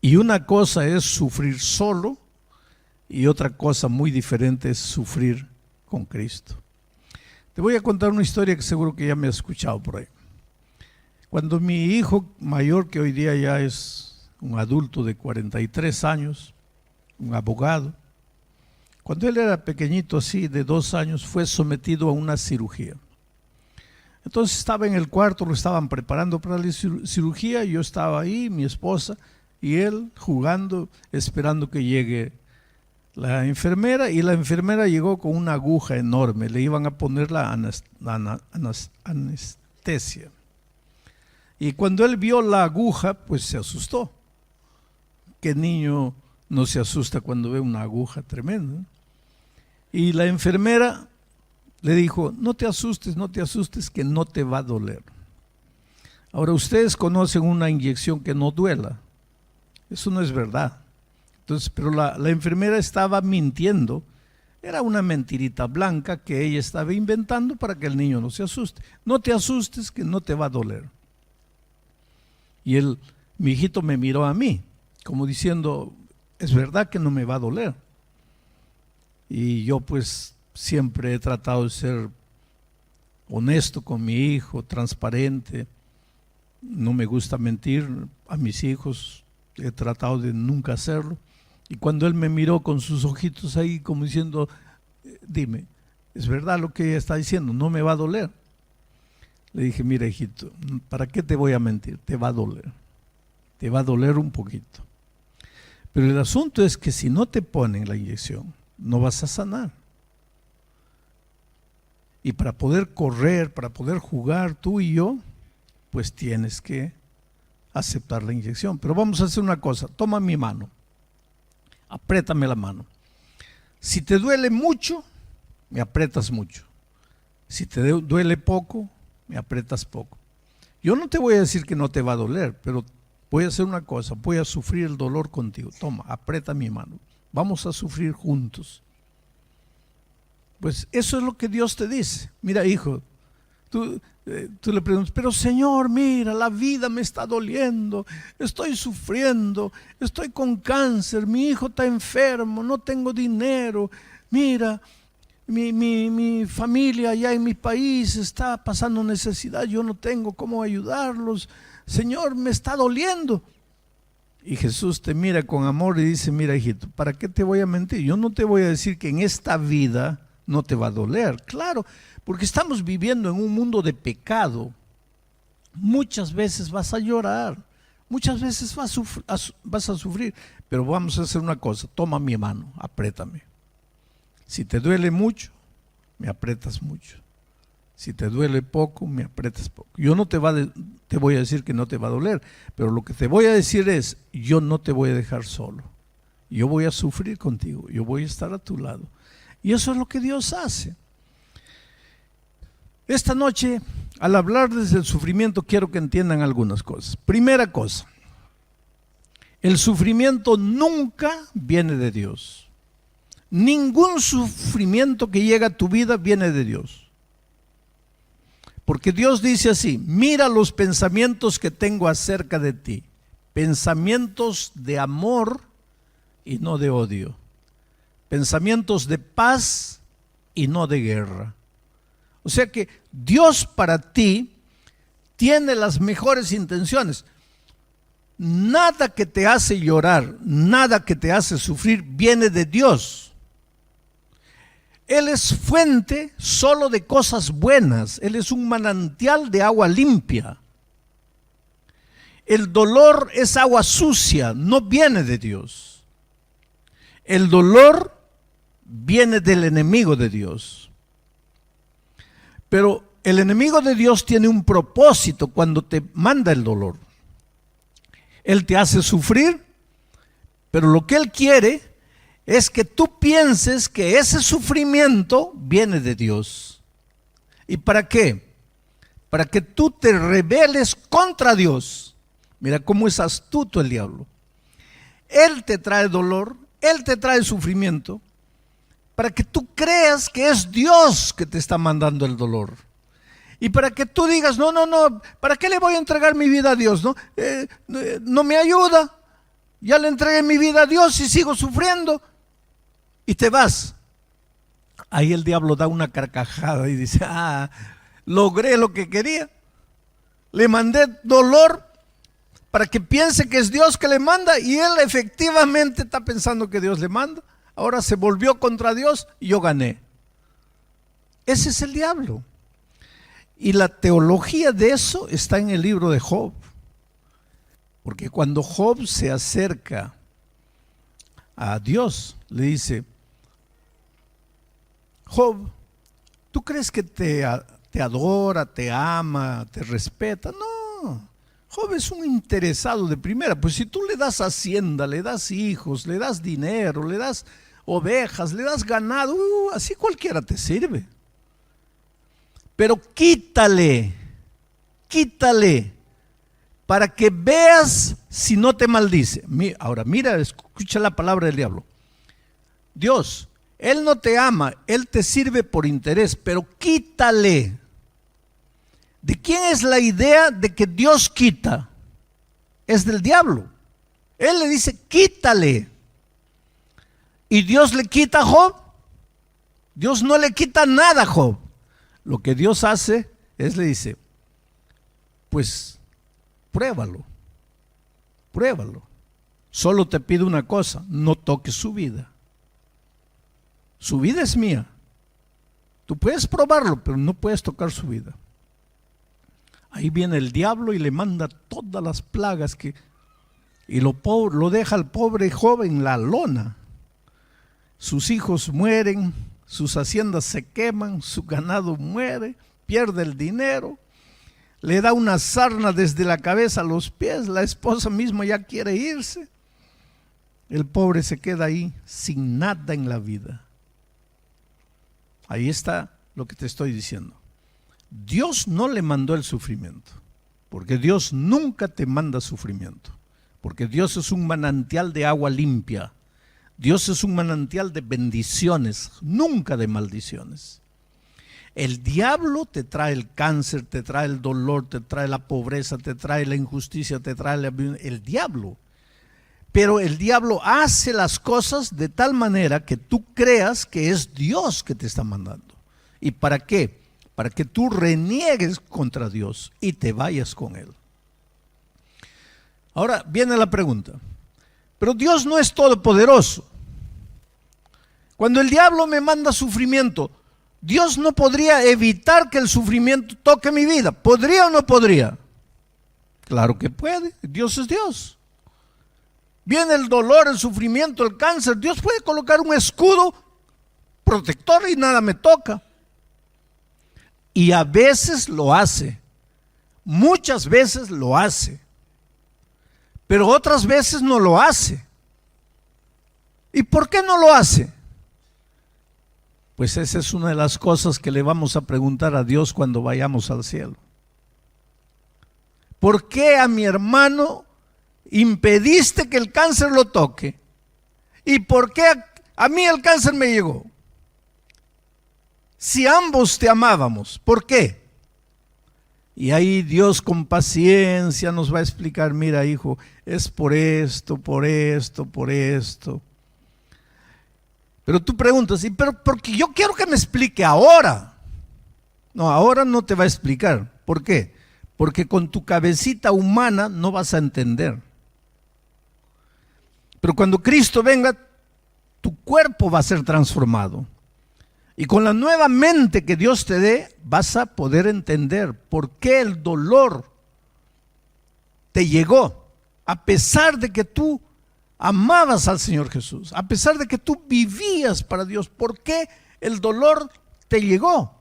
Y una cosa es sufrir solo y otra cosa muy diferente es sufrir con Cristo. Te voy a contar una historia que seguro que ya me has escuchado por ahí. Cuando mi hijo mayor, que hoy día ya es un adulto de 43 años, un abogado, cuando él era pequeñito así, de 2 años, fue sometido a una cirugía. Entonces estaba en el cuarto, lo estaban preparando para la cirugía, yo estaba ahí, mi esposa y él jugando, esperando que llegue la enfermera, y la enfermera llegó con una aguja enorme, le iban a poner la anestesia. Y cuando él vio la aguja, pues se asustó. ¿Qué niño no se asusta cuando ve una aguja tremenda? Y la enfermera le dijo: no te asustes, que no te va a doler. Ahora, ustedes conocen una inyección que no duela. Eso no es verdad. Entonces, pero la enfermera estaba mintiendo. Era una mentirita blanca que ella estaba inventando para que el niño no se asuste. No te asustes, que no te va a doler. Y mi hijito me miró a mí, como diciendo: es verdad que no me va a doler. Y yo pues siempre he tratado de ser honesto con mi hijo, transparente. No me gusta mentir a mis hijos, he tratado de nunca hacerlo. Y cuando él me miró con sus ojitos ahí como diciendo: dime, ¿es verdad lo que ella está diciendo? ¿No me va a doler? Le dije: mira, hijito, ¿para qué te voy a mentir? Te va a doler. Te va a doler un poquito. Pero el asunto es que si no te ponen la inyección, no vas a sanar. Y para poder correr, para poder jugar tú y yo, pues tienes que aceptar la inyección. Pero vamos a hacer una cosa: toma mi mano, apriétame la mano. Si te duele mucho, me aprietas mucho. Si te duele poco, me aprietas poco. Yo no te voy a decir que no te va a doler, pero voy a hacer una cosa, voy a sufrir el dolor contigo. Toma, aprieta mi mano. Vamos a sufrir juntos. Pues eso es lo que Dios te dice. Mira, hijo, tú le preguntas, pero Señor, mira, la vida me está doliendo, estoy sufriendo, estoy con cáncer, mi hijo está enfermo, no tengo dinero, mira, mi familia allá en mi país está pasando necesidad, yo no tengo cómo ayudarlos, Señor, me está doliendo. Y Jesús te mira con amor y dice, mira, hijito, ¿para qué te voy a mentir? Yo no te voy a decir que en esta vida no te va a doler, claro, porque estamos viviendo en un mundo de pecado. Muchas veces vas a llorar, muchas veces vas a sufrir, pero vamos a hacer una cosa, toma mi mano, apriétame. Si te duele mucho, me aprietas mucho. Si te duele poco, me aprietas poco. Yo no te voy a decir que no te va a doler, pero lo que te voy a decir es, yo no te voy a dejar solo. Yo voy a sufrir contigo, yo voy a estar a tu lado. Y eso es lo que Dios hace. Esta noche, al hablar desde el sufrimiento, quiero que entiendan algunas cosas. Primera cosa, el sufrimiento nunca viene de Dios. Ningún sufrimiento que llega a tu vida viene de Dios. Porque Dios dice así, mira los pensamientos que tengo acerca de ti. Pensamientos de amor y no de odio. Pensamientos de paz y no de guerra. O sea que Dios para ti tiene las mejores intenciones. Nada que te hace llorar, nada que te hace sufrir viene de Dios. Él es fuente solo de cosas buenas. Él es un manantial de agua limpia. El dolor es agua sucia, no viene de Dios. El dolor viene del enemigo de Dios. Pero el enemigo de Dios tiene un propósito cuando te manda el dolor. Él te hace sufrir, pero lo que él quiere es que tú pienses que ese sufrimiento viene de Dios. ¿Y para qué? Para que tú te rebeles contra Dios. Mira cómo es astuto el diablo. Él te trae dolor, él te trae sufrimiento, para que tú creas que es Dios que te está mandando el dolor. Y para que tú digas, no, ¿para qué le voy a entregar mi vida a Dios? No me ayuda, ya le entregué mi vida a Dios y sigo sufriendo. Y te vas. Ahí el diablo da una carcajada y dice, logré lo que quería. Le mandé dolor para que piense que es Dios que le manda y él efectivamente está pensando que Dios le manda. Ahora se volvió contra Dios y yo gané. Ese es el diablo. Y la teología de eso está en el libro de Job. Porque cuando Job se acerca a Dios, le dice, Job, ¿tú crees que te adora, te ama, te respeta? No, Job es un interesado de primera. Pues si tú le das hacienda, le das hijos, le das dinero, le das ovejas, le das ganado, así cualquiera te sirve. Pero quítale, para que veas si no te maldice. Ahora mira, escucha la palabra del diablo. Dios, Él no te ama, Él te sirve por interés, pero quítale. ¿De quién es la idea de que Dios quita? Es del diablo. Él le dice, quítale. ¿Y Dios le quita a Job? Dios no le quita nada a Job. Lo que Dios hace es le dice, pues pruébalo. Solo te pido una cosa, no toques su vida. Su vida es mía. Tú puedes probarlo, pero no puedes tocar su vida. Ahí viene el diablo y le manda todas las plagas y lo deja al pobre Job en la lona. Sus hijos mueren, sus haciendas se queman, su ganado muere, pierde el dinero, le da una sarna desde la cabeza a los pies, la esposa misma ya quiere irse. El pobre se queda ahí sin nada en la vida. Ahí está lo que te estoy diciendo. Dios no le mandó el sufrimiento, porque Dios nunca te manda sufrimiento. porque Dios es un manantial de agua limpia. Dios es un manantial de bendiciones, nunca de maldiciones. El diablo te trae el cáncer, te trae el dolor, te trae la pobreza, te trae la injusticia, te trae el diablo. Pero el diablo hace las cosas de tal manera que tú creas que es Dios que te está mandando. ¿Y para qué? Para que tú reniegues contra Dios y te vayas con Él. Ahora viene la pregunta, pero Dios no es todopoderoso. Cuando el diablo me manda sufrimiento, Dios no podría evitar que el sufrimiento toque mi vida. ¿Podría o no podría? Claro que puede, Dios es Dios. Viene el dolor, el sufrimiento, el cáncer, Dios puede colocar un escudo protector y nada me toca. Y a veces lo hace, muchas veces lo hace, pero otras veces no lo hace. ¿Y por qué no lo hace? Pues esa es una de las cosas que le vamos a preguntar a Dios cuando vayamos al cielo. ¿Por qué a mi hermano impediste que el cáncer lo toque? ¿Y por qué a mí el cáncer me llegó? Si ambos te amábamos, ¿por qué? Y ahí Dios con paciencia nos va a explicar, mira hijo, es por esto, por esto, por esto. Pero tú preguntas, pero porque yo quiero que me explique ahora. No, ahora no te va a explicar. ¿Por qué? Porque con tu cabecita humana no vas a entender. Pero cuando Cristo venga, tu cuerpo va a ser transformado. Y con la nueva mente que Dios te dé, vas a poder entender por qué el dolor te llegó, a pesar de que tú amabas al Señor Jesús, a pesar de que tú vivías para Dios. ¿Por qué el dolor te llegó?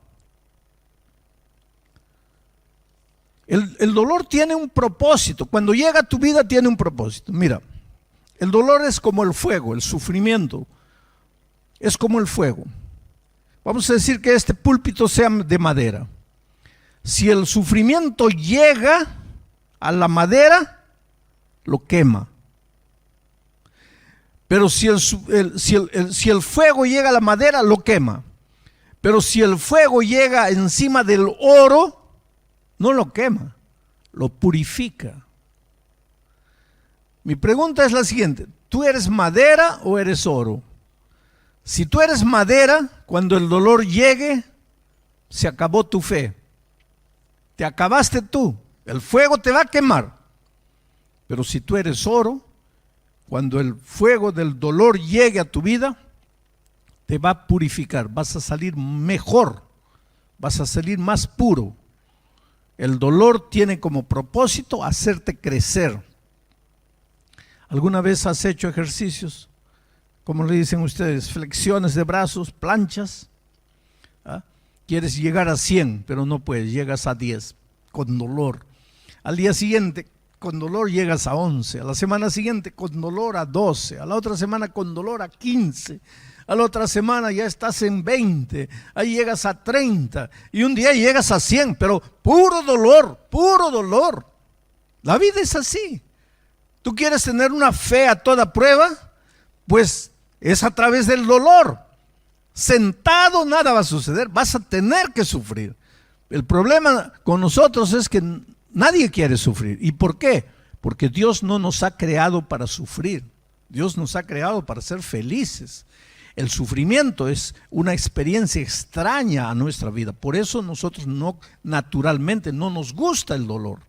El dolor tiene un propósito. Cuando llega a tu vida tiene un propósito. Mira, el dolor es como el fuego, el sufrimiento es como el fuego. Vamos a decir que este púlpito sea de madera. Si el sufrimiento llega a la madera, lo quema. Pero si el fuego llega a la madera, lo quema. Pero si el fuego llega encima del oro, no lo quema, lo purifica. Mi pregunta es la siguiente: ¿tú eres madera o eres oro? Si tú eres madera, cuando el dolor llegue, se acabó tu fe. Te acabaste tú. El fuego te va a quemar. Pero si tú eres oro, cuando el fuego del dolor llegue a tu vida, te va a purificar. Vas a salir mejor. Vas a salir más puro. El dolor tiene como propósito hacerte crecer. ¿Alguna vez has hecho ejercicios? ¿Cómo le dicen ustedes? Flexiones de brazos, planchas. ¿Ah? Quieres llegar a 100, pero no puedes, llegas a 10 con dolor. Al día siguiente, con dolor llegas a 11. A la semana siguiente, con dolor a 12. A la otra semana, con dolor a 15. A la otra semana ya estás en 20. Ahí llegas a 30. Y un día llegas a 100, pero puro dolor, puro dolor. La vida es así. ¿Tú quieres tener una fe a toda prueba? Pues es a través del dolor. Sentado nada va a suceder, vas a tener que sufrir. El problema con nosotros es que nadie quiere sufrir. ¿Y por qué? Porque Dios no nos ha creado para sufrir. Dios nos ha creado para ser felices. El sufrimiento es una experiencia extraña a nuestra vida. Por eso nosotros naturalmente no nos gusta el dolor.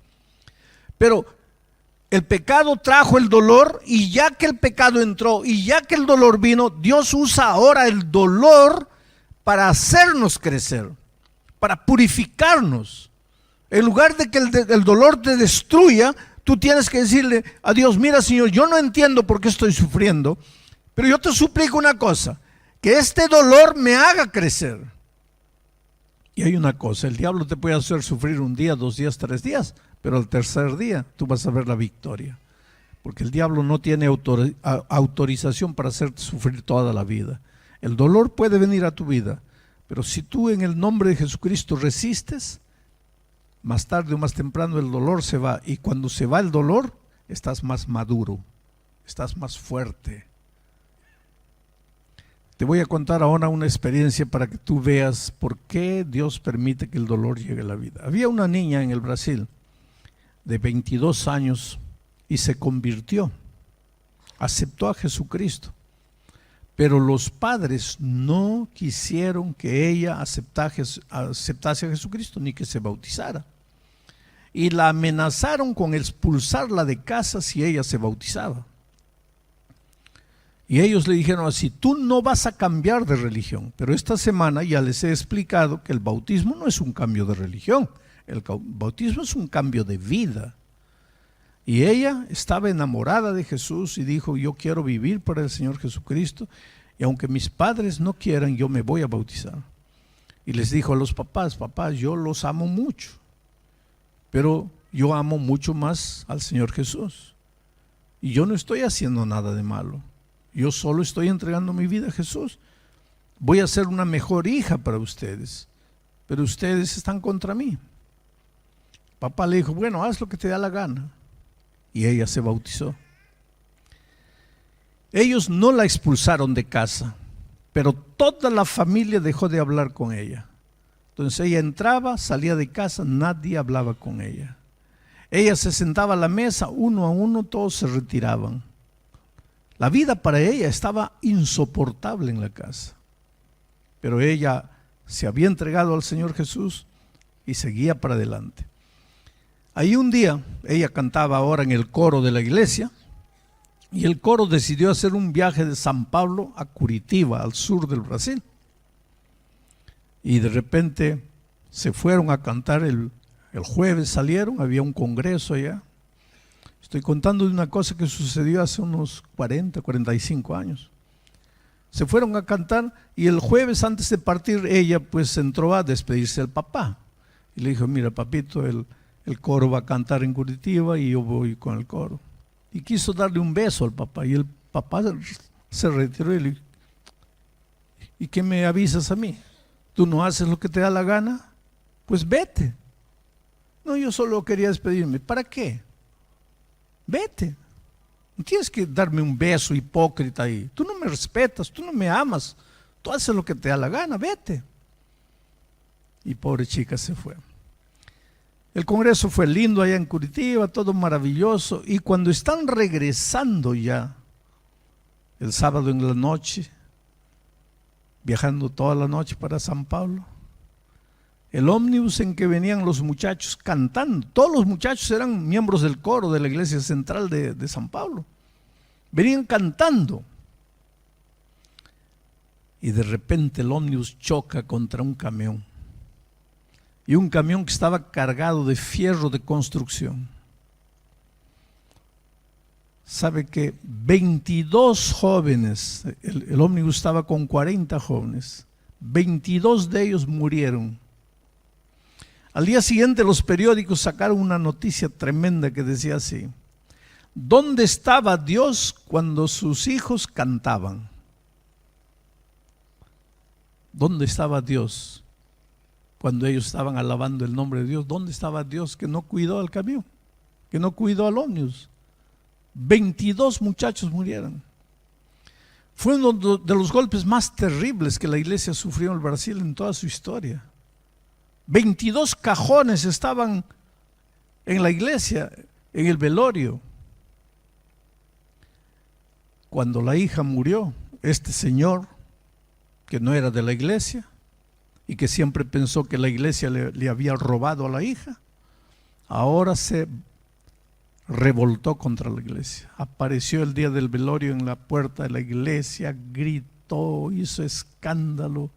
Pero el pecado trajo el dolor, y ya que el pecado entró y ya que el dolor vino, Dios usa ahora el dolor para hacernos crecer, para purificarnos. En lugar de que el dolor te destruya, tú tienes que decirle a Dios: mira, Señor, yo no entiendo por qué estoy sufriendo, pero yo te suplico una cosa, que este dolor me haga crecer. Y hay una cosa: el diablo te puede hacer sufrir un día, 2 días, 3 días, pero al tercer día tú vas a ver la victoria. Porque el diablo no tiene autorización para hacerte sufrir toda la vida. El dolor puede venir a tu vida, pero si tú en el nombre de Jesucristo resistes, más tarde o más temprano el dolor se va. Y cuando se va el dolor, estás más maduro, estás más fuerte. Te voy a contar ahora una experiencia para que tú veas por qué Dios permite que el dolor llegue a la vida. Había una niña en el Brasil de 22 años y se convirtió, aceptó a Jesucristo, pero los padres no quisieron que ella aceptase a Jesucristo ni que se bautizara. Y la amenazaron con expulsarla de casa si ella se bautizaba. Y ellos le dijeron así: tú no vas a cambiar de religión. Pero esta semana ya les he explicado que el bautismo no es un cambio de religión. El bautismo es un cambio de vida. Y ella estaba enamorada de Jesús y dijo: yo quiero vivir para el Señor Jesucristo, y aunque mis padres no quieran, yo me voy a bautizar. Y les dijo a los papás: papás, yo los amo mucho, pero yo amo mucho más al Señor Jesús. Y yo no estoy haciendo nada de malo. Yo solo estoy entregando mi vida a Jesús. Voy a ser una mejor hija para ustedes, pero ustedes están contra mí. Papá le dijo: bueno, haz lo que te da la gana. Y ella se bautizó. Ellos no la expulsaron de casa, pero toda la familia dejó de hablar con ella. Entonces ella entraba, salía de casa, nadie hablaba con ella. Ella se sentaba a la mesa, uno a uno, todos se retiraban. La vida para ella estaba insoportable en la casa, pero ella se había entregado al Señor Jesús y seguía para adelante. Ahí un día, ella cantaba ahora en el coro de la iglesia, y el coro decidió hacer un viaje de San Pablo a Curitiba, al sur del Brasil. Y de repente se fueron a cantar el jueves, salieron, había un congreso allá. Estoy contando de una cosa que sucedió hace unos 40, 45 años. Se fueron a cantar y el jueves, antes de partir, ella pues entró a despedirse del papá. Y le dijo: mira, papito, el coro va a cantar en Curitiba y yo voy con el coro. Y quiso darle un beso al papá, y el papá se retiró y le dijo: ¿y qué me avisas a mí? ¿Tú no haces lo que te da la gana? Pues vete. No, yo solo quería despedirme. ¿Para qué? Vete. No tienes que darme un beso hipócrita ahí. Tú no me respetas, tú no me amas. Tú haces lo que te da la gana, vete. Y pobre chica se fue. El congreso fue lindo allá en Curitiba, todo maravilloso. Y cuando están regresando ya, el sábado en la noche, viajando toda la noche para San Pablo, el ómnibus en que venían los muchachos cantando, todos los muchachos eran miembros del coro de la iglesia central de San Pablo, venían cantando, y de repente el ómnibus choca contra un camión, y un camión que estaba cargado de fierro de construcción. Sabe que 22 jóvenes, el ómnibus estaba con 40 jóvenes, 22 de ellos murieron. Al día siguiente los periódicos sacaron una noticia tremenda que decía así: ¿dónde estaba Dios cuando sus hijos cantaban? ¿Dónde estaba Dios cuando ellos estaban alabando el nombre de Dios? ¿Dónde estaba Dios que no cuidó al camión, que no cuidó al ómnibus? 22 muchachos murieron. Fue uno de los golpes más terribles que la iglesia sufrió en el Brasil en toda su historia. 22 cajones estaban en la iglesia, en el velorio. Cuando la hija murió, este señor, que no era de la iglesia y que siempre pensó que la iglesia le había robado a la hija, ahora se revoltó contra la iglesia. Apareció el día del velorio en la puerta de la iglesia, gritó, hizo escándalo.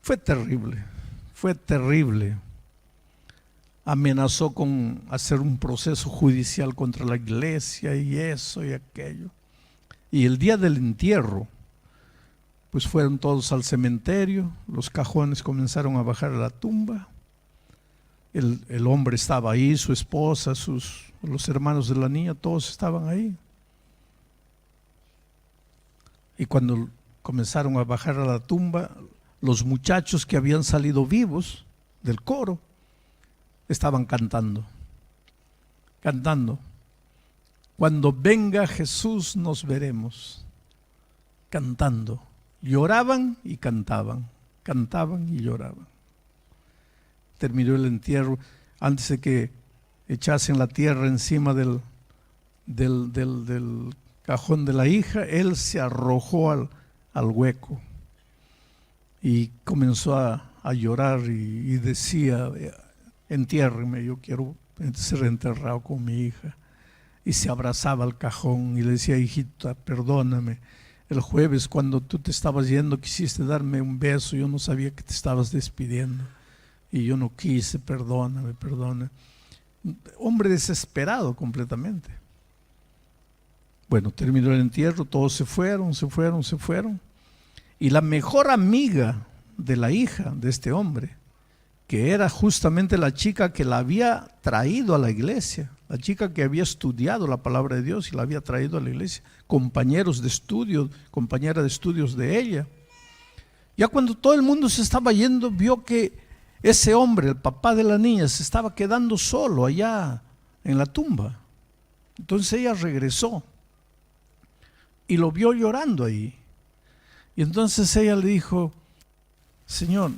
Fue terrible. Fue terrible. Amenazó con hacer un proceso judicial contra la iglesia y eso y aquello. Y el día del entierro, pues fueron todos al cementerio, los cajones comenzaron a bajar a la tumba. El hombre estaba ahí, su esposa, los hermanos de la niña, todos estaban ahí. Y cuando comenzaron a bajar a la tumba, los muchachos que habían salido vivos del coro estaban cantando. cuando venga Jesús nos veremos, cantando. Lloraban y cantaban, cantaban y lloraban. Terminó el entierro. Antes de que echasen la tierra encima del cajón de la hija, él se arrojó al hueco y comenzó a llorar y decía: entiérreme, yo quiero ser enterrado con mi hija. Y se abrazaba al cajón y le decía: hijita, perdóname. El jueves, cuando tú te estabas yendo, quisiste darme un beso, yo no sabía que te estabas despidiendo. Y yo no quise, perdóname, perdona. Hombre desesperado completamente. Bueno, terminó el entierro, todos se fueron. Y la mejor amiga de la hija de este hombre, que era justamente la chica que la había traído a la iglesia, la chica que había estudiado la palabra de Dios y la había traído a la iglesia, compañeros de estudio, compañera de estudios de ella. Ya cuando todo el mundo se estaba yendo, vio que ese hombre, el papá de la niña, se estaba quedando solo allá en la tumba. Entonces ella regresó y lo vio llorando ahí. Y entonces ella le dijo: Señor,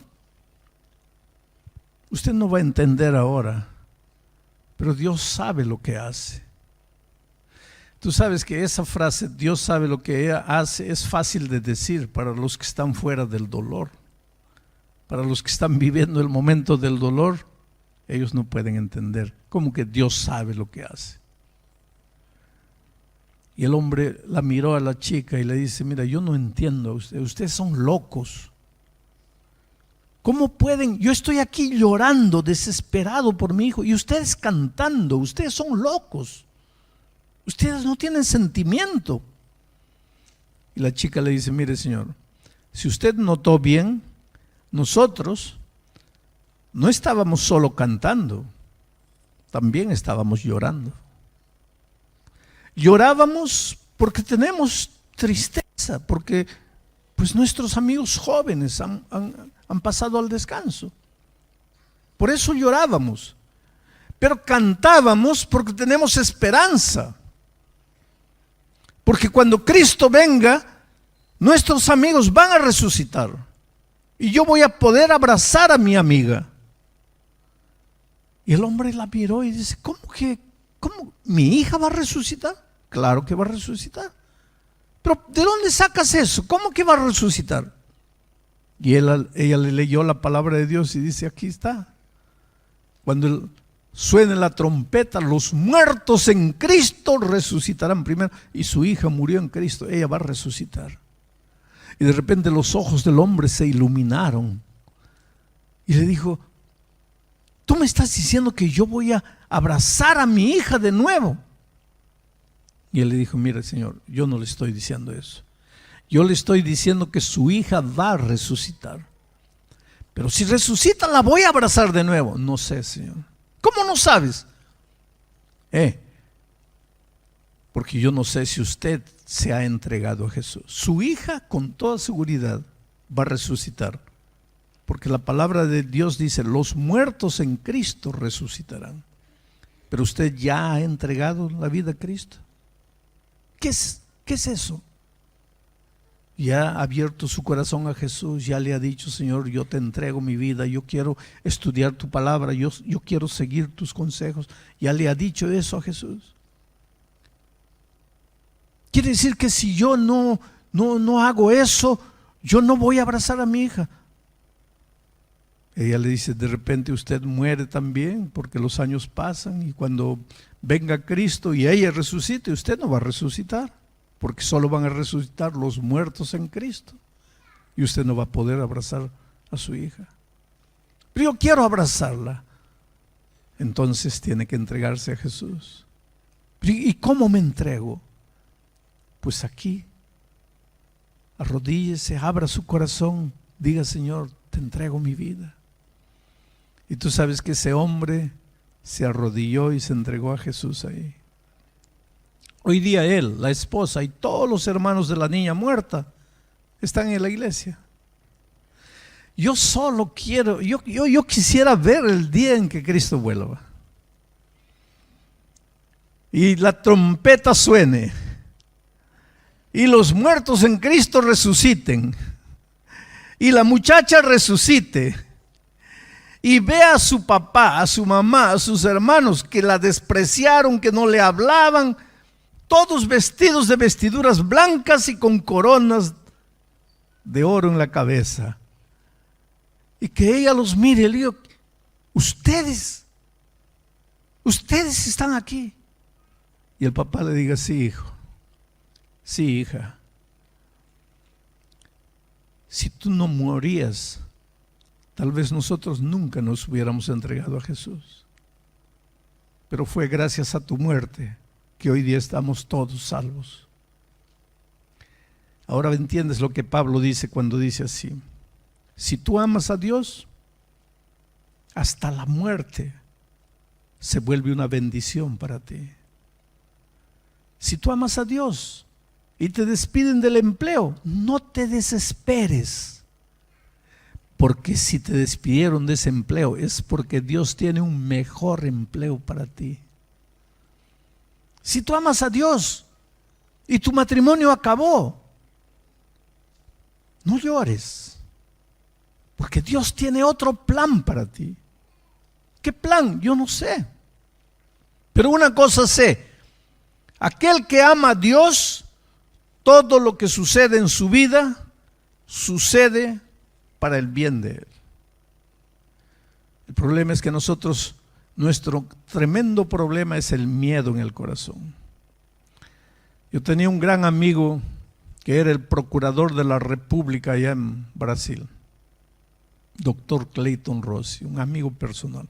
usted no va a entender ahora, pero Dios sabe lo que hace. Tú sabes que esa frase, Dios sabe lo que ella hace, es fácil de decir para los que están fuera del dolor. Para los que están viviendo el momento del dolor, ellos no pueden entender. ¿Cómo que Dios sabe lo que hace? Y el hombre la miró a la chica y le dice: mira, yo no entiendo, ustedes son locos. ¿Cómo pueden? Yo estoy aquí llorando, desesperado por mi hijo, y ustedes cantando. Ustedes son locos. Ustedes no tienen sentimiento. Y la chica le dice: mire, señor, si usted notó bien, nosotros no estábamos solo cantando, también estábamos llorando. Llorábamos porque tenemos tristeza, porque pues nuestros amigos jóvenes han pasado al descanso. Por eso llorábamos. Pero cantábamos porque tenemos esperanza. Porque cuando Cristo venga, nuestros amigos van a resucitar. Y yo voy a poder abrazar a mi amiga. Y el hombre la miró y dice: ¿Cómo mi hija va a resucitar? Claro que va a resucitar. Pero ¿de dónde sacas eso? ¿Cómo que va a resucitar? Y ella le leyó la palabra de Dios y dice: aquí está. Cuando suene la trompeta, los muertos en Cristo resucitarán primero. Y su hija murió en Cristo, ella va a resucitar. Y de repente los ojos del hombre se iluminaron. Y le dijo: tú me estás diciendo que yo voy a abrazar a mi hija de nuevo. Y él le dijo: mire, señor, yo no le estoy diciendo eso. Yo le estoy diciendo que su hija va a resucitar. Pero si resucita, la voy a abrazar de nuevo. No sé, señor. ¿Cómo no sabes? Porque yo no sé si usted se ha entregado a Jesús. Su hija con toda seguridad va a resucitar. Porque la palabra de Dios dice: los muertos en Cristo resucitarán. Pero usted ya ha entregado la vida a Cristo. ¿Qué es eso? Ya ha abierto su corazón a Jesús, ya le ha dicho: Señor, yo te entrego mi vida, yo quiero estudiar tu palabra, yo quiero seguir tus consejos. Ya le ha dicho eso a Jesús. Quiere decir que si yo no hago eso, yo no voy a abrazar a mi hija. Ella le dice: de repente usted muere también, porque los años pasan, y cuando venga Cristo y ella resucite, usted no va a resucitar, porque solo van a resucitar los muertos en Cristo, y usted no va a poder abrazar a su hija. Pero yo quiero abrazarla. Entonces tiene que entregarse a Jesús. ¿Y cómo me entrego? Pues aquí, arrodíllese, abra su corazón, diga: Señor, te entrego mi vida. Y tú sabes que ese hombre se arrodilló y se entregó a Jesús ahí. Hoy día él, la esposa y todos los hermanos de la niña muerta están en la iglesia. Yo solo quiero, yo quisiera ver el día en que Cristo vuelva. y la trompeta suene y los muertos en Cristo resuciten y la muchacha resucite y vea a su papá, a su mamá, a sus hermanos que la despreciaron, que no le hablaban, todos vestidos de vestiduras blancas y con coronas de oro en la cabeza, y que ella los mire y le diga: ustedes están aquí. Y el papá le diga: sí, hijo, sí, hija, si tú no morías, tal vez nosotros nunca nos hubiéramos entregado a Jesús, pero fue gracias a tu muerte que hoy día estamos todos salvos. Ahora entiendes lo que Pablo dice cuando dice así: si tú amas a Dios, hasta la muerte se vuelve una bendición para ti. Si tú amas a Dios y te despiden del empleo, no te desesperes, porque si te despidieron de ese empleo es porque Dios tiene un mejor empleo para ti. Si tú amas a Dios y tu matrimonio acabó, no llores, porque Dios tiene otro plan para ti. ¿Qué plan? Yo no sé. Pero una cosa sé: aquel que ama a Dios, todo lo que sucede en su vida sucede para el bien de él. El problema es que nuestro tremendo problema es el miedo en el corazón. Yo tenía un gran amigo que era el procurador de la República allá en Brasil, doctor Clayton Rossi, un amigo personal.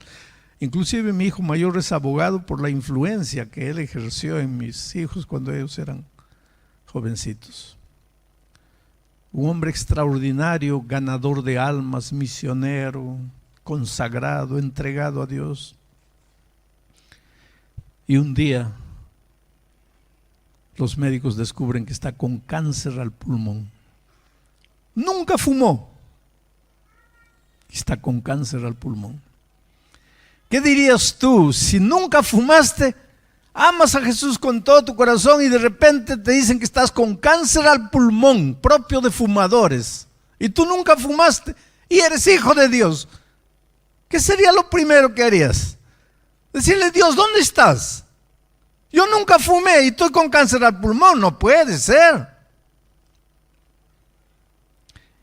Inclusive mi hijo mayor es abogado por la influencia que él ejerció en mis hijos cuando ellos eran jovencitos. Un hombre extraordinario, ganador de almas, misionero, consagrado, entregado a Dios. Y un día los médicos descubren que está con cáncer al pulmón. Nunca fumó, está con cáncer al pulmón. ¿Qué dirías tú si nunca fumaste, amas a Jesús con todo tu corazón y de repente te dicen que estás con cáncer al pulmón, propio de fumadores, y tú nunca fumaste y eres hijo de Dios? ¿Qué sería lo primero que harías? Decirle: Dios, ¿dónde estás? Yo nunca fumé y estoy con cáncer al pulmón. No puede ser.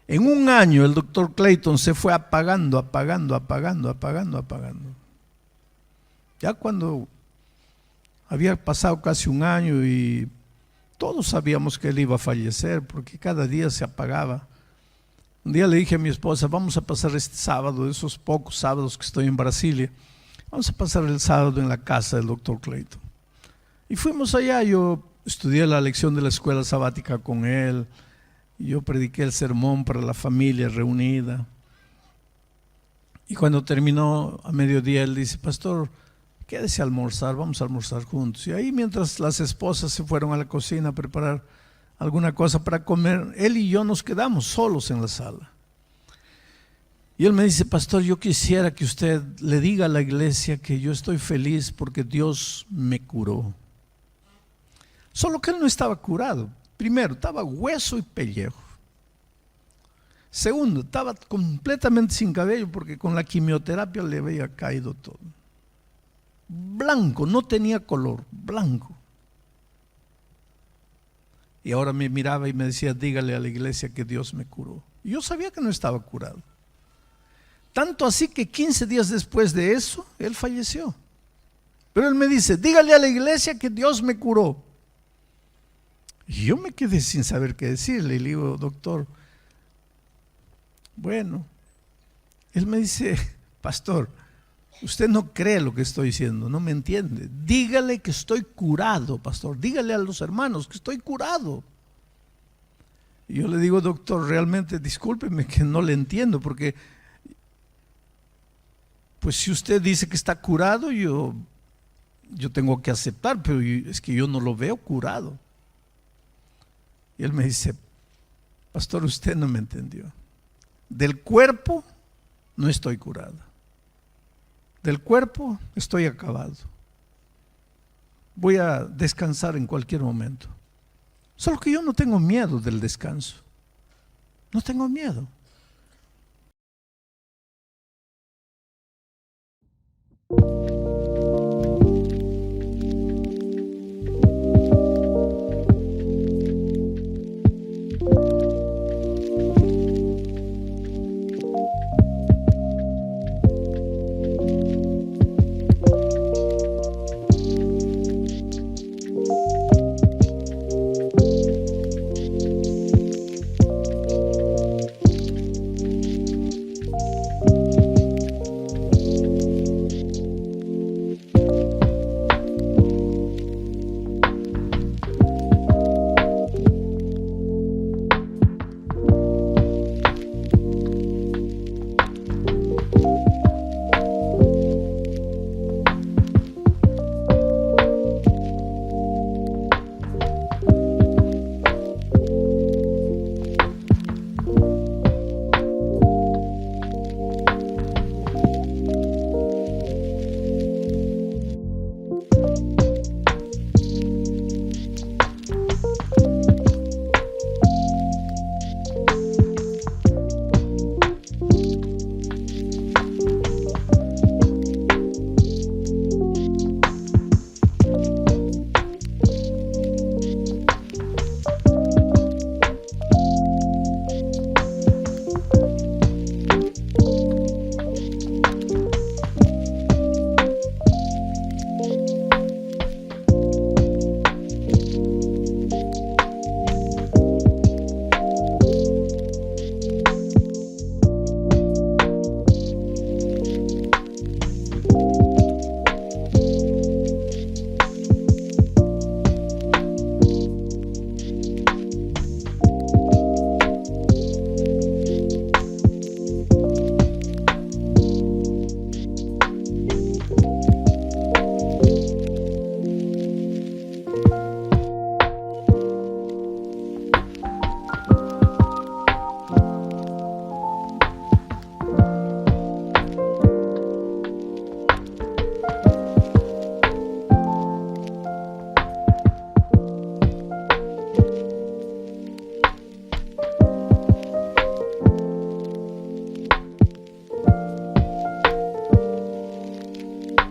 En un año el doctor Clayton se fue apagando. Ya cuando había pasado casi un año y todos sabíamos que él iba a fallecer porque cada día se apagaba. Un día le dije a mi esposa: vamos a pasar este sábado, de esos pocos sábados que estoy en Brasilia, vamos a pasar el sábado en la casa del doctor Clayton. Y fuimos allá. Yo estudié la lección de la escuela sabática con él, y yo prediqué el sermón para la familia reunida. Y cuando terminó a mediodía, él dice: pastor, quédese a almorzar, vamos a almorzar juntos. Y ahí, mientras las esposas se fueron a la cocina a preparar alguna cosa para comer, él y yo nos quedamos solos en la sala. Y él me dice: pastor, yo quisiera que usted le diga a la iglesia que yo estoy feliz porque Dios me curó. Solo que él no estaba curado. Primero, estaba hueso y pellejo. Segundo, estaba completamente sin cabello porque con la quimioterapia le había caído todo. Blanco, no tenía color, blanco. Y ahora me miraba y me decía: dígale a la iglesia que Dios me curó. Y yo sabía que no estaba curado. Tanto así que 15 días después de eso, él falleció. Pero él me dice: dígale a la iglesia que Dios me curó. Y yo me quedé sin saber qué decirle. Y le digo: doctor, bueno. Él me dice: pastor, usted no cree lo que estoy diciendo, no me entiende. Dígale que estoy curado, pastor. Dígale a los hermanos que estoy curado. Y yo le digo: doctor, realmente discúlpeme que no le entiendo, porque pues si usted dice que está curado, yo tengo que aceptar, pero es que yo no lo veo curado. Y él me dice: pastor, usted no me entendió. Del cuerpo no estoy curado. Del cuerpo estoy acabado. voy a descansar en cualquier momento. Solo que yo no tengo miedo del descanso. No tengo miedo.